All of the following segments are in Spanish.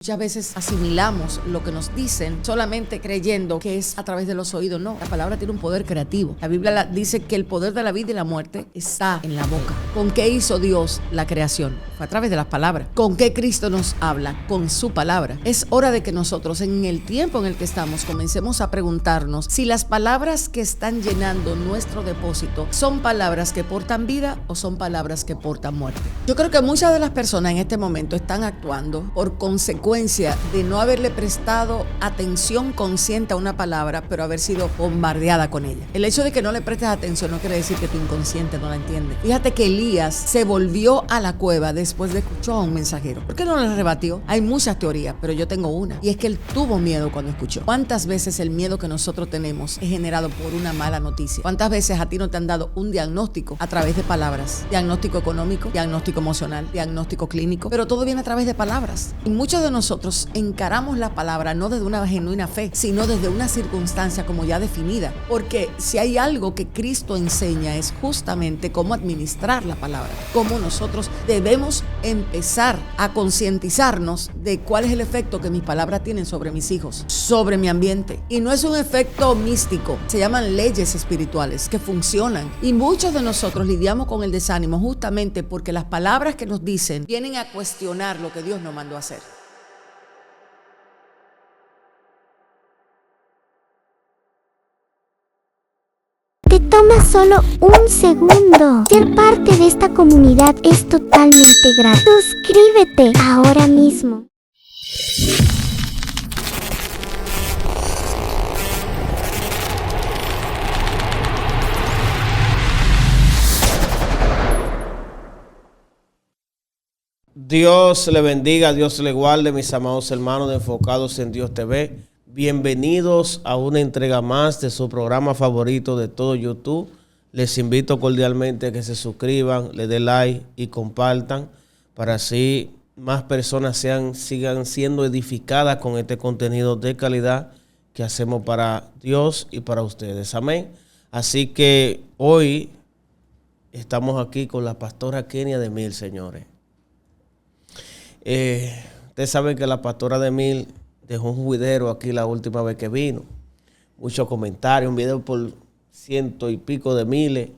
Muchas veces asimilamos lo que nos dicen solamente creyendo que es a través de los oídos. No, la palabra tiene un poder creativo. La Biblia dice que el poder de la vida y la muerte está en la boca. ¿Con qué hizo Dios la creación? Fue a través de las palabras. ¿Con qué Cristo nos habla? Con su palabra. Es hora de que nosotros, en el tiempo en el que estamos, comencemos a preguntarnos si las palabras que están llenando nuestro depósito son palabras que portan vida o son palabras que portan muerte. Yo creo que muchas de las personas en este momento están actuando por consecuencia de no haberle prestado atención consciente a una palabra, pero haber sido bombardeada con ella. El hecho de que no le prestes atención no quiere decir que tu inconsciente no la entiende. Fíjate que Elías se volvió a la cueva después de escuchar a un mensajero. ¿Por qué no le rebatió? Hay muchas teorías, pero yo tengo una. Y es que él tuvo miedo cuando escuchó. ¿Cuántas veces el miedo que nosotros tenemos es generado por una mala noticia? ¿Cuántas veces a ti no te han dado un diagnóstico a través de palabras? Diagnóstico económico, diagnóstico emocional, diagnóstico clínico, pero todo viene a través de palabras. Y muchos de nosotros encaramos la palabra no desde una genuina fe, sino desde una circunstancia como ya definida. Porque si hay algo que Cristo enseña es justamente cómo administrar la palabra, cómo nosotros debemos empezar a concientizarnos de cuál es el efecto que mis palabras tienen sobre mis hijos, sobre mi ambiente. Y no es un efecto místico, se llaman leyes espirituales que funcionan. Y muchos de nosotros lidiamos con el desánimo justamente porque las palabras que nos dicen vienen a cuestionar lo que Dios nos mandó a hacer. Te toma solo un segundo. Ser parte de esta comunidad es totalmente gratis. Suscríbete ahora mismo. Dios le bendiga, Dios le guarde, mis amados hermanos de Enfocados en Dios TV. Bienvenidos a una entrega más de su programa favorito de todo YouTube. Les invito cordialmente a que se suscriban, le den like y compartan para así más personas sigan siendo edificadas con este contenido de calidad que hacemos para Dios y para ustedes. Amén. Así que hoy estamos aquí con la pastora Kenia Demil, señores. Ustedes saben que la pastora Demil dejó un juidero aquí la última vez que vino. Muchos comentarios, un video por 100 y pico de miles.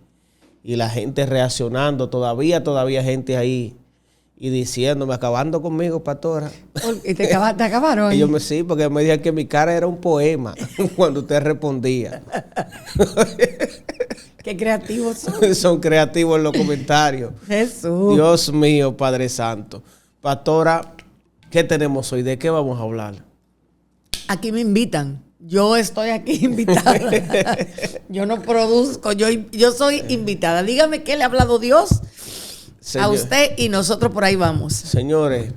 Y la gente reaccionando. Todavía gente ahí. Y diciéndome, acabando conmigo, pastora. ¿Y te acabaron? Y yo sí, porque me dijeron que mi cara era un poema cuando usted respondía. Qué creativos son. Son creativos en los comentarios. Jesús. Dios mío, Padre Santo. Pastora, ¿qué tenemos hoy? ¿De qué vamos a hablar? Aquí me invitan. Yo estoy aquí invitada. Yo no produzco, yo soy invitada. Dígame qué le ha hablado Dios a usted y nosotros por ahí vamos. Señores,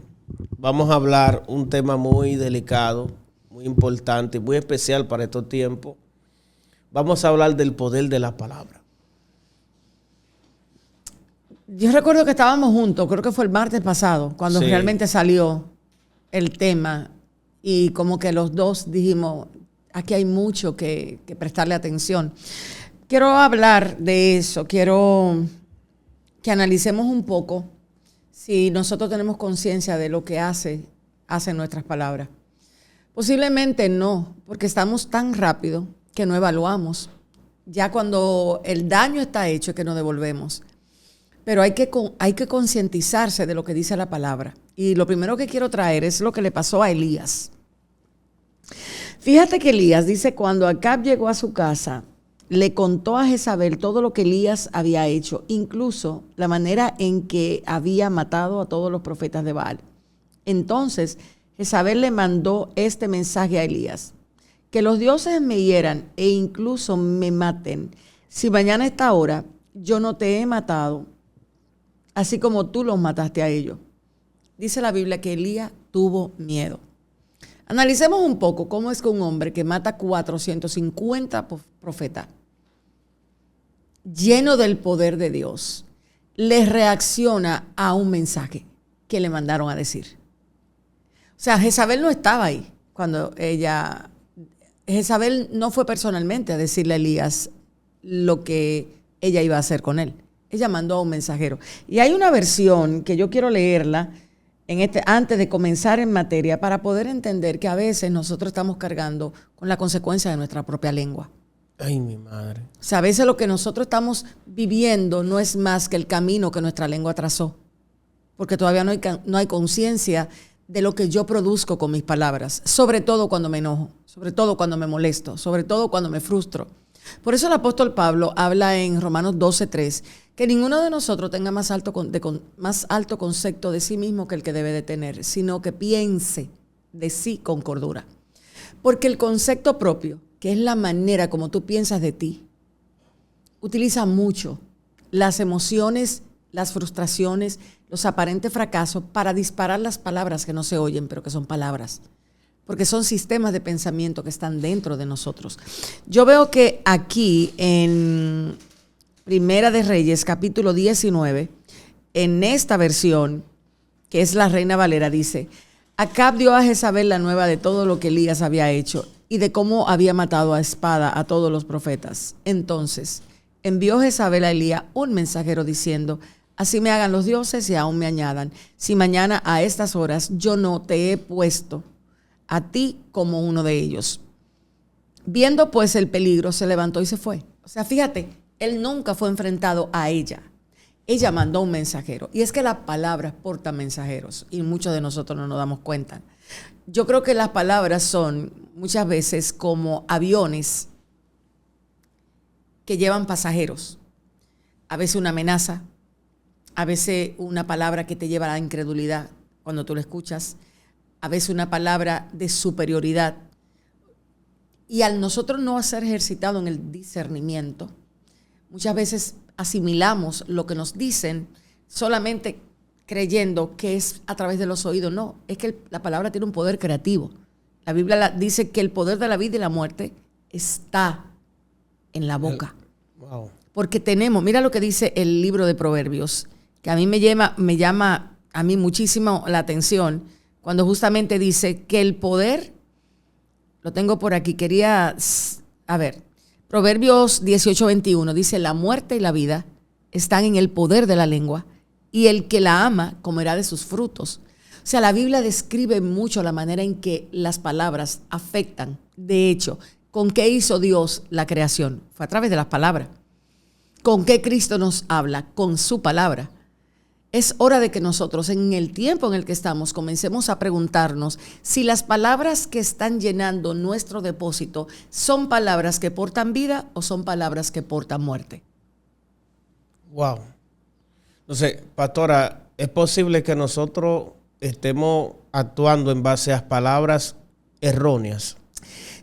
vamos a hablar un tema muy delicado, muy importante, muy especial para estos tiempos. Vamos a hablar del poder de la palabra. Yo recuerdo que estábamos juntos, creo que fue el martes pasado, cuando realmente salió el tema y como que los dos dijimos, aquí hay mucho que prestarle atención. Quiero hablar de eso, quiero que analicemos un poco si nosotros tenemos conciencia de lo que hacen nuestras palabras. Posiblemente no, porque estamos tan rápido que no evaluamos. Ya cuando el daño está hecho es que nos devolvemos. Pero hay que concientizarse de lo que dice la palabra. Y lo primero que quiero traer es lo que le pasó a Elías. Fíjate que Elías dice, cuando Acab llegó a su casa, le contó a Jezabel todo lo que Elías había hecho, incluso la manera en que había matado a todos los profetas de Baal. Entonces, Jezabel le mandó este mensaje a Elías: que los dioses me hieran e incluso me maten, si mañana a esta hora yo no te he matado, así como tú los mataste a ellos. Dice la Biblia que Elías tuvo miedo. Analicemos un poco cómo es que un hombre que mata 450 profetas, lleno del poder de Dios, le reacciona a un mensaje que le mandaron a decir. O sea, Jezabel no estaba ahí cuando Jezabel no fue personalmente a decirle a Elías lo que ella iba a hacer con él. Ella mandó a un mensajero. Y hay una versión que yo quiero leerla antes de comenzar en materia, para poder entender que a veces nosotros estamos cargando con la consecuencia de nuestra propia lengua. Ay, mi madre. O sea, a veces lo que nosotros estamos viviendo no es más que el camino que nuestra lengua trazó, porque todavía no hay conciencia de lo que yo produzco con mis palabras, sobre todo cuando me enojo, sobre todo cuando me molesto, sobre todo cuando me frustro. Por eso el apóstol Pablo habla en Romanos 12:3 que ninguno de nosotros tenga más alto concepto de sí mismo que el que debe de tener, sino que piense de sí con cordura. Porque el concepto propio, que es la manera como tú piensas de ti, utiliza mucho las emociones, las frustraciones, los aparentes fracasos para disparar las palabras que no se oyen, pero que son palabras. Porque son sistemas de pensamiento que están dentro de nosotros. Yo veo que aquí en Primera de Reyes, capítulo 19, en esta versión, que es la Reina Valera, dice: Acab dio a Jezabel la nueva de todo lo que Elías había hecho y de cómo había matado a espada a todos los profetas. Entonces envió Jezabel a Elías un mensajero diciendo: Así me hagan los dioses y aún me añadan, si mañana a estas horas yo no te he puesto a ti como uno de ellos. Viendo pues el peligro, se levantó y se fue. O sea, fíjate, él nunca fue enfrentado a ella. Ella mandó un mensajero. Y es que las palabras portan mensajeros y muchos de nosotros no nos damos cuenta. Yo creo que las palabras son muchas veces como aviones que llevan pasajeros. A veces una amenaza, a veces una palabra que te lleva a la incredulidad cuando tú la escuchas, a veces una palabra de superioridad. Y al nosotros no ser ejercitado en el discernimiento, muchas veces asimilamos lo que nos dicen solamente creyendo que es a través de los oídos. No, es que la palabra tiene un poder creativo. La Biblia dice que el poder de la vida y la muerte está en la boca. Wow. Porque tenemos, mira lo que dice el libro de Proverbios, que a mí me llama a mí muchísimo la atención, cuando justamente dice que el poder, lo tengo por aquí, Proverbios 18:21 dice: la muerte y la vida están en el poder de la lengua, y el que la ama comerá de sus frutos. O sea, la Biblia describe mucho la manera en que las palabras afectan. De hecho, ¿con qué hizo Dios la creación? Fue a través de las palabras. ¿Con qué Cristo nos habla? Con su palabra. Es hora de que nosotros, en el tiempo en el que estamos, comencemos a preguntarnos si las palabras que están llenando nuestro depósito son palabras que portan vida o son palabras que portan muerte. Wow. Entonces, pastora, ¿es posible que nosotros estemos actuando en base a palabras erróneas?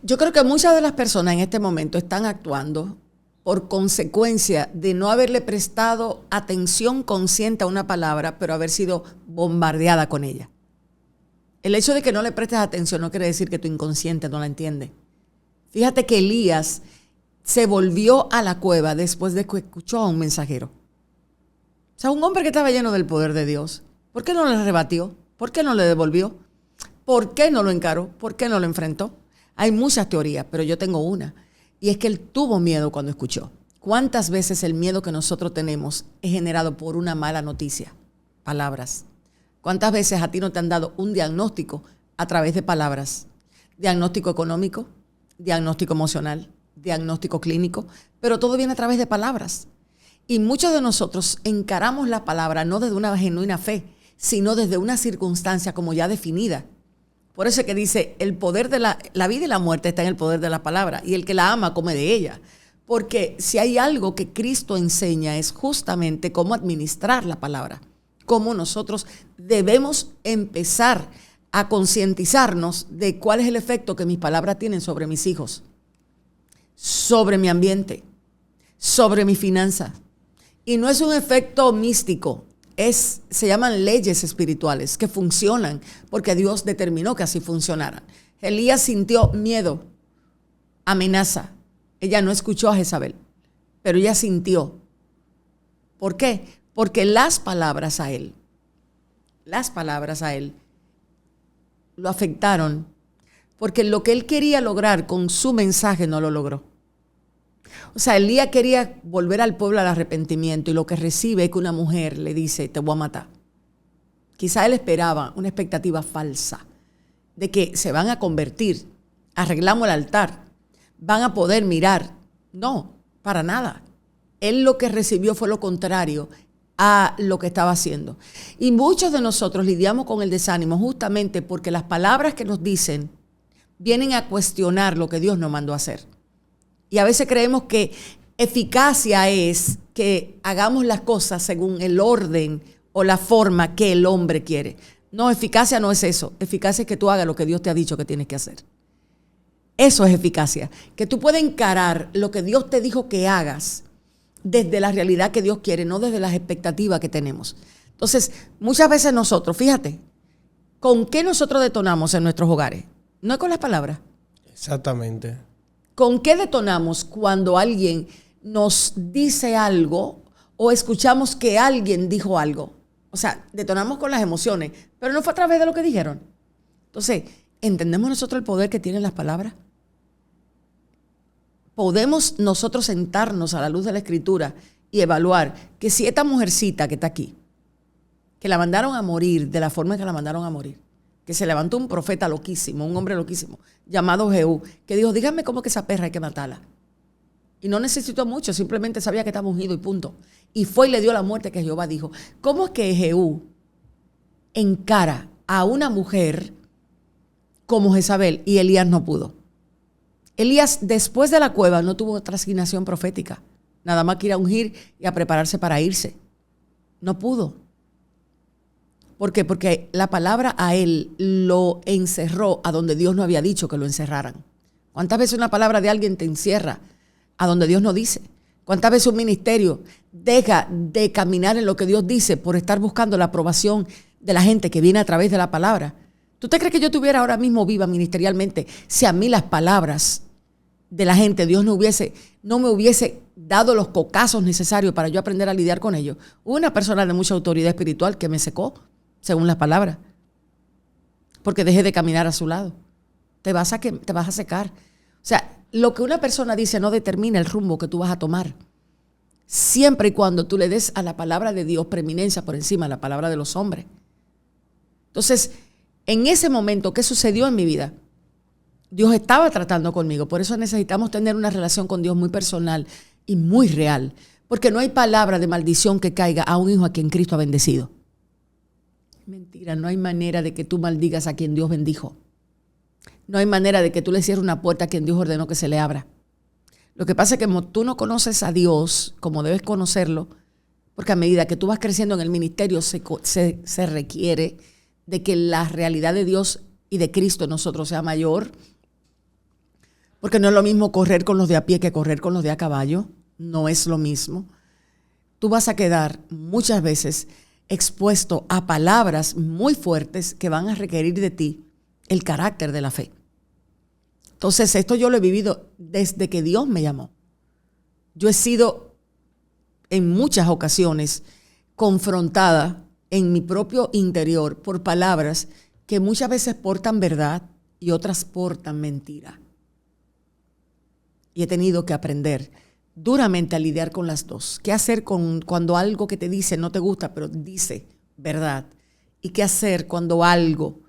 Yo creo que muchas de las personas en este momento están actuando por consecuencia de no haberle prestado atención consciente a una palabra, pero haber sido bombardeada con ella. El hecho de que no le prestes atención no quiere decir que tu inconsciente no la entiende. Fíjate que Elías se volvió a la cueva después de que escuchó a un mensajero. O sea, un hombre que estaba lleno del poder de Dios. ¿Por qué no le rebatió? ¿Por qué no le devolvió? ¿Por qué no lo encaró? ¿Por qué no lo enfrentó? Hay muchas teorías, pero yo tengo una. Y es que él tuvo miedo cuando escuchó. ¿Cuántas veces el miedo que nosotros tenemos es generado por una mala noticia? Palabras. ¿Cuántas veces a ti no te han dado un diagnóstico a través de palabras? Diagnóstico económico, diagnóstico emocional, diagnóstico clínico, pero todo viene a través de palabras. Y muchos de nosotros encaramos la palabra no desde una genuina fe, sino desde una circunstancia como ya definida. Por eso es que dice, el poder de la vida y la muerte está en el poder de la palabra, y el que la ama come de ella. Porque si hay algo que Cristo enseña es justamente cómo administrar la palabra, cómo nosotros debemos empezar a concientizarnos de cuál es el efecto que mis palabras tienen sobre mis hijos, sobre mi ambiente, sobre mi finanza. Y no es un efecto místico. Se llaman leyes espirituales que funcionan porque Dios determinó que así funcionaran. Elías sintió miedo, amenaza. Ella no escuchó a Jezabel, pero ella sintió. ¿Por qué? Porque las palabras a él lo afectaron, porque lo que él quería lograr con su mensaje no lo logró. O sea, Elías quería volver al pueblo al arrepentimiento, y lo que recibe es que una mujer le dice: te voy a matar. Quizá él esperaba una expectativa falsa de que se van a convertir, arreglamos el altar, van a poder mirar. No, para nada. Él lo que recibió fue lo contrario a lo que estaba haciendo. Y muchos de nosotros lidiamos con el desánimo justamente porque las palabras que nos dicen vienen a cuestionar lo que Dios nos mandó a hacer. Y a veces creemos que eficacia es que hagamos las cosas según el orden o la forma que el hombre quiere. No, eficacia no es eso. Eficacia es que tú hagas lo que Dios te ha dicho que tienes que hacer. Eso es eficacia. Que tú puedas encarar lo que Dios te dijo que hagas desde la realidad que Dios quiere, no desde las expectativas que tenemos. Entonces, muchas veces nosotros, fíjate, ¿con qué nosotros detonamos en nuestros hogares? No es con las palabras. Exactamente. ¿Con qué detonamos cuando alguien nos dice algo o escuchamos que alguien dijo algo? O sea, detonamos con las emociones, pero no fue a través de lo que dijeron. Entonces, ¿entendemos nosotros el poder que tienen las palabras? Podemos nosotros sentarnos a la luz de la Escritura y evaluar que si esta mujercita que está aquí, que la mandaron a morir de la forma que la mandaron a morir, que se levantó un profeta loquísimo, un hombre loquísimo, llamado Jehú, que dijo, díganme cómo que esa perra hay que matarla. Y no necesitó mucho, simplemente sabía que estaba ungido y punto. Y fue y le dio la muerte que Jehová dijo. ¿Cómo es que Jehú encara a una mujer como Jezabel y Elías no pudo? Elías, después de la cueva, no tuvo otra asignación profética. Nada más que ir a ungir y a prepararse para irse. No pudo. ¿Por qué? Porque la palabra a él lo encerró a donde Dios no había dicho que lo encerraran. ¿Cuántas veces una palabra de alguien te encierra a donde Dios no dice? ¿Cuántas veces un ministerio deja de caminar en lo que Dios dice por estar buscando la aprobación de la gente que viene a través de la palabra? ¿Tú te crees que yo estuviera ahora mismo viva ministerialmente si a mí las palabras de la gente, Dios no me hubiese dado los cocazos necesarios para yo aprender a lidiar con ellos? Hubo una persona de mucha autoridad espiritual que me secó, según las palabras, porque dejé de caminar a su lado. Te vas a secar. O sea, lo que una persona dice no determina el rumbo que tú vas a tomar. Siempre y cuando tú le des a la palabra de Dios preeminencia por encima de la palabra de los hombres. Entonces, en ese momento, ¿qué sucedió en mi vida? Dios estaba tratando conmigo. Por eso necesitamos tener una relación con Dios muy personal y muy real. Porque no hay palabra de maldición que caiga a un hijo a quien Cristo ha bendecido. Mentira, no hay manera de que tú maldigas a quien Dios bendijo. No hay manera de que tú le cierres una puerta a quien Dios ordenó que se le abra. Lo que pasa es que como tú no conoces a Dios como debes conocerlo, porque a medida que tú vas creciendo en el ministerio se requiere de que la realidad de Dios y de Cristo en nosotros sea mayor, porque no es lo mismo correr con los de a pie que correr con los de a caballo, no es lo mismo. Tú vas a quedar muchas veces expuesto a palabras muy fuertes que van a requerir de ti el carácter de la fe. Entonces, esto yo lo he vivido desde que Dios me llamó. Yo he sido en muchas ocasiones confrontada en mi propio interior por palabras que muchas veces portan verdad y otras portan mentira. Y he tenido que aprender duramente a lidiar con las dos. ¿Qué hacer cuando algo que te dice no te gusta, pero dice verdad? ¿Y qué hacer cuando algo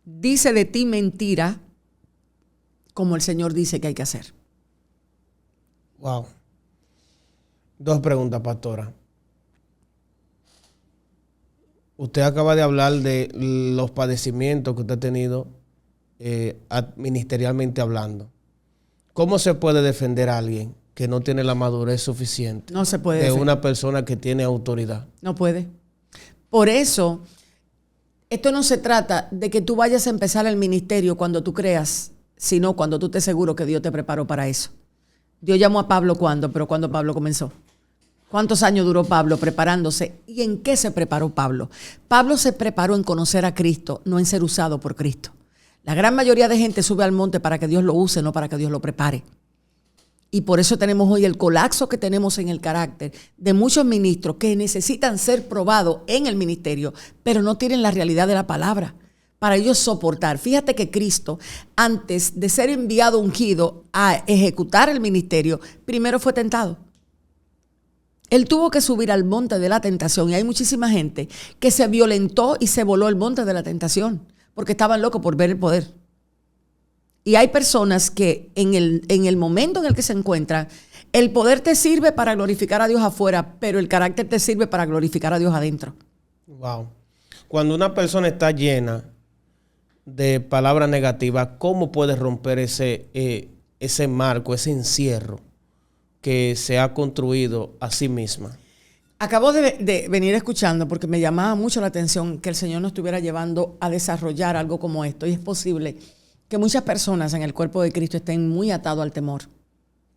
dice de ti mentira, como el Señor dice que hay que hacer? Wow. Dos preguntas, pastora. Usted acaba de hablar de los padecimientos que usted ha tenido ministerialmente hablando. ¿Cómo se puede defender a alguien que no tiene la madurez suficiente? No se puede de defender. Una persona que tiene autoridad. No puede. Por eso, esto no se trata de que tú vayas a empezar el ministerio cuando tú creas, sino cuando tú estés seguro que Dios te preparó para eso. Dios llamó a Pablo pero ¿cuándo Pablo comenzó? ¿Cuántos años duró Pablo preparándose? ¿Y en qué se preparó Pablo? Pablo se preparó en conocer a Cristo, no en ser usado por Cristo. La gran mayoría de gente sube al monte para que Dios lo use, no para que Dios lo prepare. Y por eso tenemos hoy el colapso que tenemos en el carácter de muchos ministros que necesitan ser probados en el ministerio, pero no tienen la realidad de la palabra para ellos soportar. Fíjate que Cristo, antes de ser enviado ungido a ejecutar el ministerio, primero fue tentado. Él tuvo que subir al monte de la tentación y hay muchísima gente que se violentó y se voló el monte de la tentación porque estaban locos por ver el poder. Y hay personas que en el momento en el que se encuentran, el poder te sirve para glorificar a Dios afuera, pero el carácter te sirve para glorificar a Dios adentro. Wow. Cuando una persona está llena de palabras negativas, ¿cómo puede romper ese marco, ese encierro que se ha construido a sí misma? Acabo de venir escuchando porque me llamaba mucho la atención que el Señor nos estuviera llevando a desarrollar algo como esto. Y es posible que muchas personas en el cuerpo de Cristo estén muy atados al temor,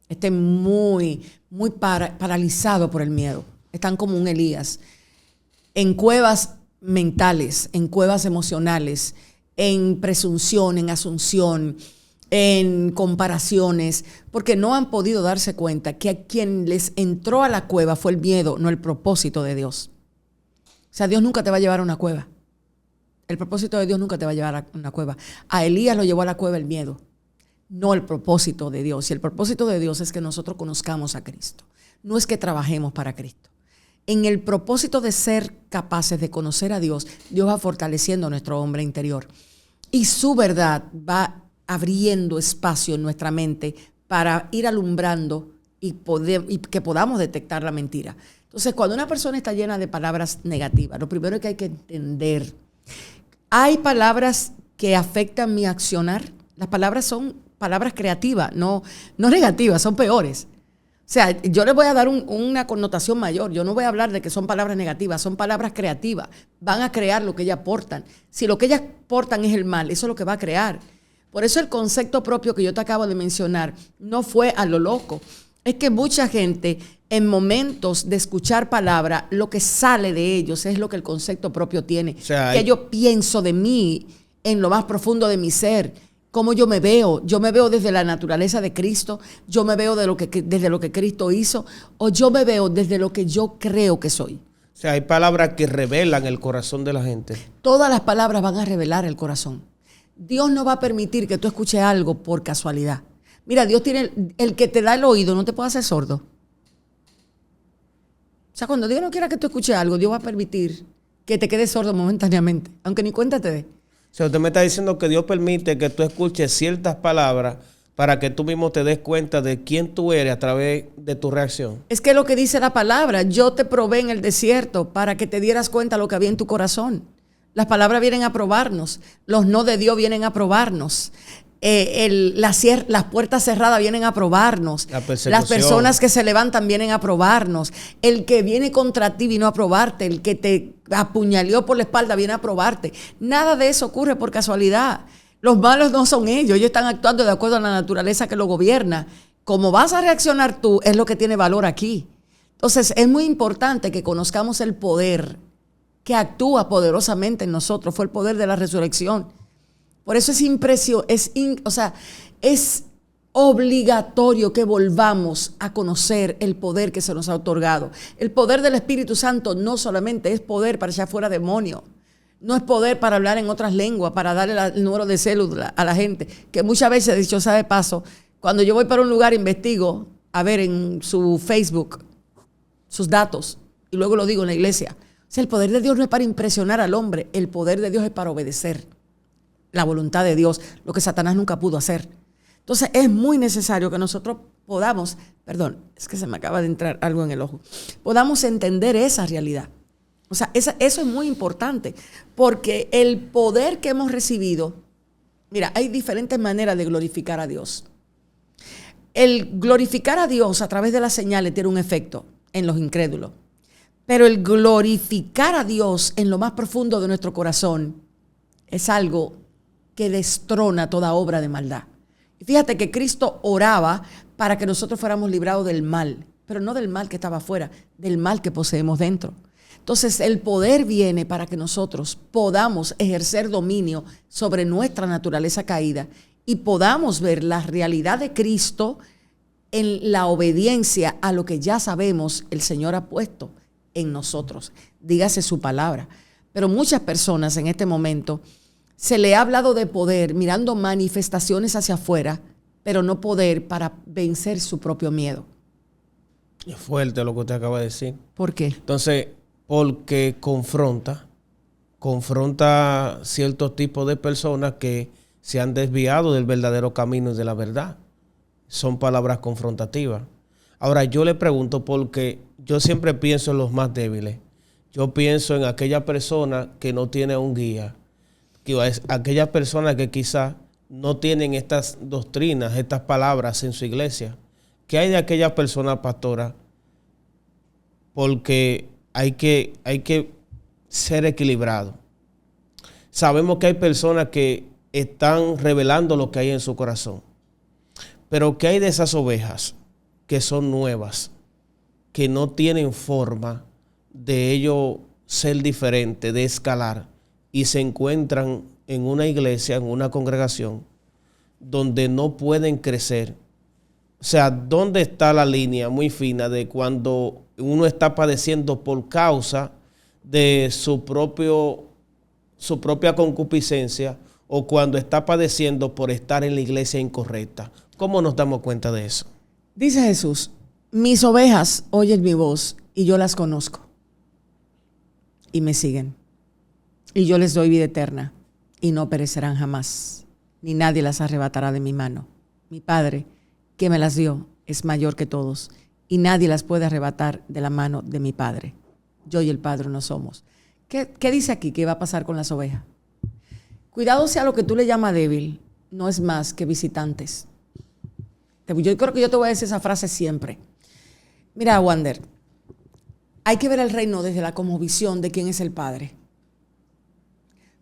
estén muy paralizados por el miedo. Están como un Elías, en cuevas mentales, en cuevas emocionales, en presunción, en asunción, en comparaciones, porque no han podido darse cuenta que a quien les entró a la cueva fue el miedo, no el propósito de Dios. O sea, Dios nunca te va a llevar a una cueva. El propósito de Dios nunca te va a llevar a una cueva. A Elías lo llevó a la cueva el miedo, no el propósito de Dios. Y el propósito de Dios es que nosotros conozcamos a Cristo. No es que trabajemos para Cristo. En el propósito de ser capaces de conocer a Dios, Dios va fortaleciendo a nuestro hombre interior. Y su verdad va abriendo espacio en nuestra mente para ir alumbrando y que podamos detectar la mentira. Entonces, cuando una persona está llena de palabras negativas, lo primero que hay que entender, hay palabras que afectan mi accionar. Las palabras son palabras creativas, no negativas, son peores. O sea, yo les voy a dar una connotación mayor. Yo no voy a hablar de que son palabras negativas, son palabras creativas. Van a crear lo que ellas portan. Si lo que ellas portan es el mal, eso es lo que va a crear. Por eso el concepto propio que yo te acabo de mencionar no fue a lo loco. Es que mucha gente en momentos de escuchar palabra, lo que sale de ellos es lo que el concepto propio tiene. O sea, que yo pienso de mí en lo más profundo de mi ser. Cómo yo me veo desde la naturaleza de Cristo, yo me veo desde lo que Cristo hizo, o yo me veo desde lo que yo creo que soy. O sea, hay palabras que revelan el corazón de la gente. Todas las palabras van a revelar el corazón. Dios no va a permitir que tú escuches algo por casualidad. Mira, Dios tiene el que te da el oído, no te puede hacer sordo. O sea, cuando Dios no quiera que tú escuches algo, Dios va a permitir que te quedes sordo momentáneamente, aunque ni cuenta te dé. O sea, usted me está diciendo que Dios permite que tú escuches ciertas palabras para que tú mismo te des cuenta de quién tú eres a través de tu reacción. Es que lo que dice la palabra, yo te probé en el desierto para que te dieras cuenta de lo que había en tu corazón. Las palabras vienen a probarnos, los no de Dios vienen a probarnos. Las puertas cerradas vienen a probarnos. Las personas que se levantan vienen a probarnos. El que viene contra ti vino a probarte. El que te apuñaleó por la espalda viene a probarte. Nada de eso ocurre por casualidad. Los malos no son ellos están actuando de acuerdo a la naturaleza que lo gobierna. Cómo vas a reaccionar tú es lo que tiene valor aquí. Entonces es muy importante que conozcamos el poder que actúa poderosamente en nosotros. Fue el poder de la resurrección. Por eso es obligatorio que volvamos a conocer el poder que se nos ha otorgado. El poder del Espíritu Santo no solamente es poder para echar fuera demonios, no es poder para hablar en otras lenguas, para darle el número de cédula a la gente, que muchas veces, dicho sea de paso, cuando yo voy para un lugar investigo, a ver en su Facebook, sus datos, y luego lo digo en la iglesia. O sea, el poder de Dios no es para impresionar al hombre, el poder de Dios es para obedecer la voluntad de Dios, lo que Satanás nunca pudo hacer. Entonces es muy necesario que nosotros podamos, es que se me acaba de entrar algo en el ojo, podamos entender esa realidad. O sea, eso es muy importante, porque el poder que hemos recibido, mira, hay diferentes maneras de glorificar a Dios. El glorificar a Dios a través de las señales tiene un efecto en los incrédulos, pero el glorificar a Dios en lo más profundo de nuestro corazón es algo que destrona toda obra de maldad. Y fíjate que Cristo oraba para que nosotros fuéramos librados del mal, pero no del mal que estaba afuera, del mal que poseemos dentro. Entonces el poder viene para que nosotros podamos ejercer dominio sobre nuestra naturaleza caída y podamos ver la realidad de Cristo en la obediencia a lo que ya sabemos el Señor ha puesto en nosotros. Dígase su palabra. Pero muchas personas en este momento se le ha hablado de poder mirando manifestaciones hacia afuera, pero no poder para vencer su propio miedo. Es fuerte lo que usted acaba de decir. ¿Por qué? Entonces, porque confronta ciertos tipos de personas que se han desviado del verdadero camino y de la verdad. Son palabras confrontativas. Ahora, yo le pregunto porque yo siempre pienso en los más débiles. Yo pienso en aquella persona que no tiene un guía. Aquellas personas que quizás no tienen estas doctrinas, estas palabras en su iglesia. ¿Qué hay de aquellas personas, pastora? Porque hay que ser equilibrado. Sabemos que hay personas que están revelando lo que hay en su corazón. Pero ¿qué hay de esas ovejas que son nuevas, que no tienen forma de ellos ser diferente, de escalar, y se encuentran en una iglesia, en una congregación, donde no pueden crecer? O sea, ¿dónde está la línea muy fina de cuando uno está padeciendo por causa de su propia concupiscencia, o cuando está padeciendo por estar en la iglesia incorrecta? ¿Cómo nos damos cuenta de eso? Dice Jesús, mis ovejas oyen mi voz y yo las conozco y me siguen. Y yo les doy vida eterna y no perecerán jamás, ni nadie las arrebatará de mi mano. Mi Padre, que me las dio, es mayor que todos y nadie las puede arrebatar de la mano de mi Padre. Yo y el Padre no somos. ¿Qué dice aquí que va a pasar con las ovejas? Cuidado sea lo que tú le llamas débil, no es más que visitantes. Yo creo que yo te voy a decir esa frase siempre. Mira, Wander, hay que ver el reino desde la cosmovisión de quién es el Padre.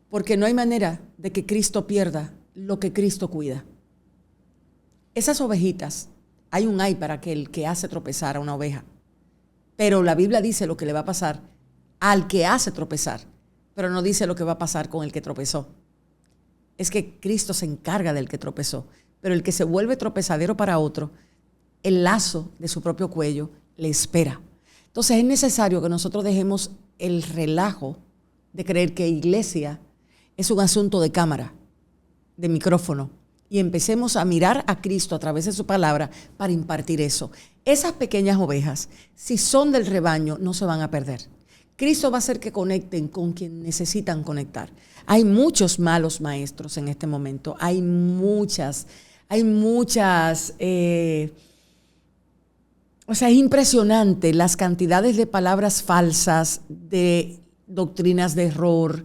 Porque no hay manera de que Cristo pierda lo que Cristo cuida. Esas ovejitas, hay un ay para aquel que hace tropezar a una oveja. Pero la Biblia dice lo que le va a pasar al que hace tropezar, pero no dice lo que va a pasar con el que tropezó. Es que Cristo se encarga del que tropezó, pero el que se vuelve tropezadero para otro, el lazo de su propio cuello le espera. Entonces es necesario que nosotros dejemos el relajo de creer que iglesia es un asunto de cámara, de micrófono, y empecemos a mirar a Cristo a través de su palabra para impartir eso. Esas pequeñas ovejas, si son del rebaño, no se van a perder. Cristo va a hacer que conecten con quien necesitan conectar. Hay muchos malos maestros en este momento. Hay muchas. O sea, es impresionante las cantidades de palabras falsas, de doctrinas de error,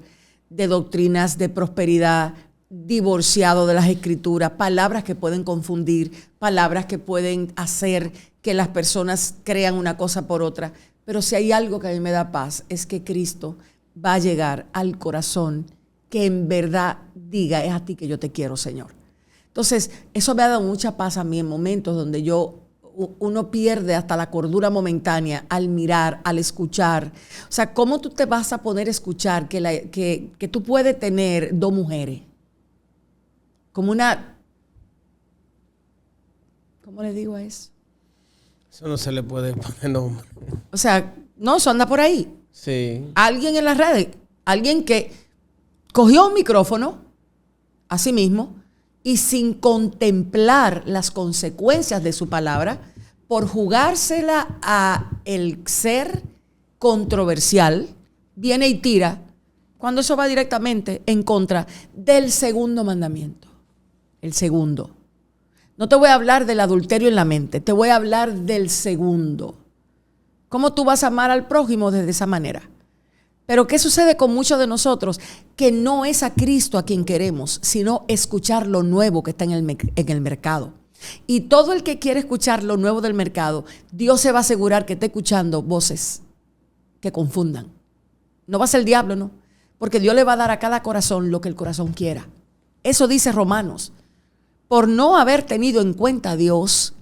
de doctrinas de prosperidad, divorciado de las escrituras, palabras que pueden confundir, palabras que pueden hacer que las personas crean una cosa por otra. Pero si hay algo que a mí me da paz, es que Cristo va a llegar al corazón que en verdad diga, es a ti que yo te quiero, Señor. Entonces, eso me ha dado mucha paz a mí en momentos donde uno pierde hasta la cordura momentánea al mirar, al escuchar. O sea, ¿cómo tú te vas a poner a escuchar que tú puedes tener dos mujeres? Como una... ¿Cómo le digo a eso? Eso no se le puede poner nombre. O sea, no, eso anda por ahí. Sí. Alguien en las redes, alguien que cogió un micrófono a sí mismo y sin contemplar las consecuencias de su palabra, por jugársela a el ser controversial, viene y tira, cuando eso va directamente en contra del segundo mandamiento. El segundo. No te voy a hablar del adulterio en la mente, te voy a hablar del segundo. ¿Cómo tú vas a amar al prójimo desde esa manera? Pero ¿qué sucede con muchos de nosotros? Que no es a Cristo a quien queremos, sino escuchar lo nuevo que está en el mercado. Y todo el que quiere escuchar lo nuevo del mercado, Dios se va a asegurar que esté escuchando voces que confundan. No va a ser el diablo, ¿no? Porque Dios le va a dar a cada corazón lo que el corazón quiera. Eso dice Romanos. Por no haber tenido en cuenta a Dios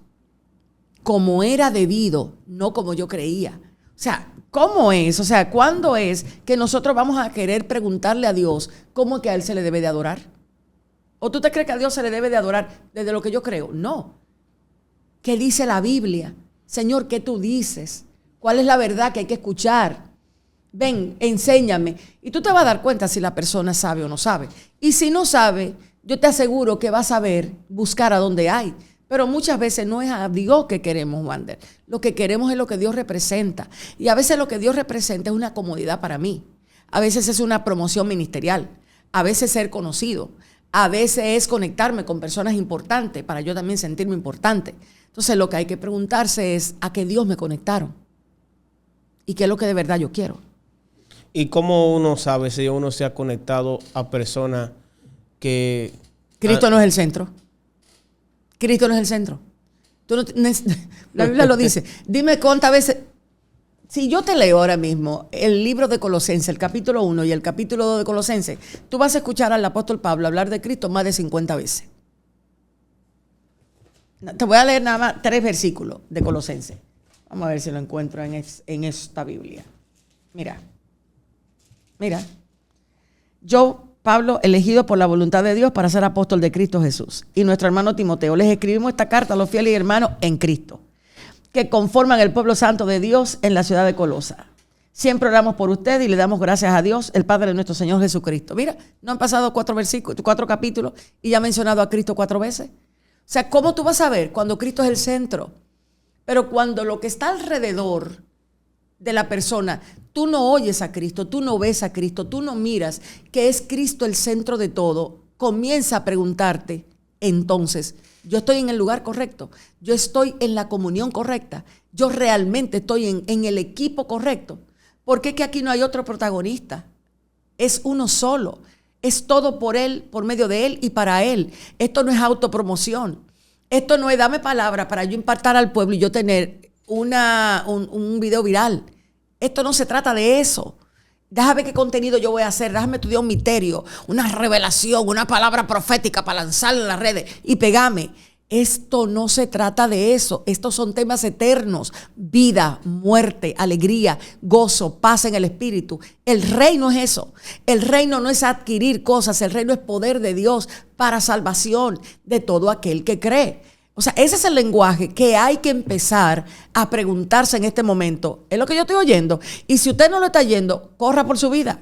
como era debido, no como yo creía. O sea, ¿cómo es? O sea, ¿cuándo es que nosotros vamos a querer preguntarle a Dios cómo es que a Él se le debe de adorar? ¿O tú te crees que a Dios se le debe de adorar desde lo que yo creo? No. ¿Qué dice la Biblia? Señor, ¿qué tú dices? ¿Cuál es la verdad que hay que escuchar? Ven, enséñame. Y tú te vas a dar cuenta si la persona sabe o no sabe. Y si no sabe, yo te aseguro que vas a ver, buscar a donde hay. Pero muchas veces no es a Dios que queremos, Wander. Lo que queremos es lo que Dios representa. Y a veces lo que Dios representa es una comodidad para mí. A veces es una promoción ministerial. A veces ser conocido. A veces es conectarme con personas importantes para yo también sentirme importante. Entonces lo que hay que preguntarse es ¿a qué Dios me conectaron? ¿Y qué es lo que de verdad yo quiero? ¿Y cómo uno sabe si uno se ha conectado a personas que... Cristo no es el centro. Cristo no es el centro. La Biblia lo dice. Dime cuántas veces... Si yo te leo ahora mismo el libro de Colosenses, el capítulo 1 y el capítulo 2 de Colosenses, tú vas a escuchar al apóstol Pablo hablar de Cristo más de 50 veces. Te voy a leer nada más 3 versículos de Colosenses. Vamos a ver si lo encuentro en esta Biblia. Mira. Yo, Pablo, elegido por la voluntad de Dios para ser apóstol de Cristo Jesús, y nuestro hermano Timoteo, les escribimos esta carta a los fieles y hermanos en Cristo, que conforman el pueblo santo de Dios en la ciudad de Colosa. Siempre oramos por ustedes y le damos gracias a Dios, el Padre de nuestro Señor Jesucristo. Mira, no han pasado 4 capítulos y ya ha mencionado a Cristo 4 veces. O sea, ¿cómo tú vas a ver cuando Cristo es el centro? Pero cuando lo que está alrededor de la persona, tú no oyes a Cristo, tú no ves a Cristo, tú no miras que es Cristo el centro de todo, comienza a preguntarte, entonces, yo estoy en el lugar correcto, yo estoy en la comunión correcta, yo realmente estoy en el equipo correcto. Porque es que aquí no hay otro protagonista, es uno solo, es todo por Él, por medio de Él y para Él. Esto no es autopromoción, esto no es dame palabra para yo impactar al pueblo y yo tener un video viral. Esto no se trata de eso. Déjame ver qué contenido yo voy a hacer, déjame estudiar un misterio, una revelación, una palabra profética para lanzarla en las redes y pegarme. Esto no se trata de eso. Estos son temas eternos. Vida, muerte, alegría, gozo, paz en el espíritu. El reino es eso. El reino no es adquirir cosas. El reino es poder de Dios para salvación de todo aquel que cree. O sea, ese es el lenguaje que hay que empezar a preguntarse en este momento. Es lo que yo estoy oyendo. Y si usted no lo está oyendo, corra por su vida.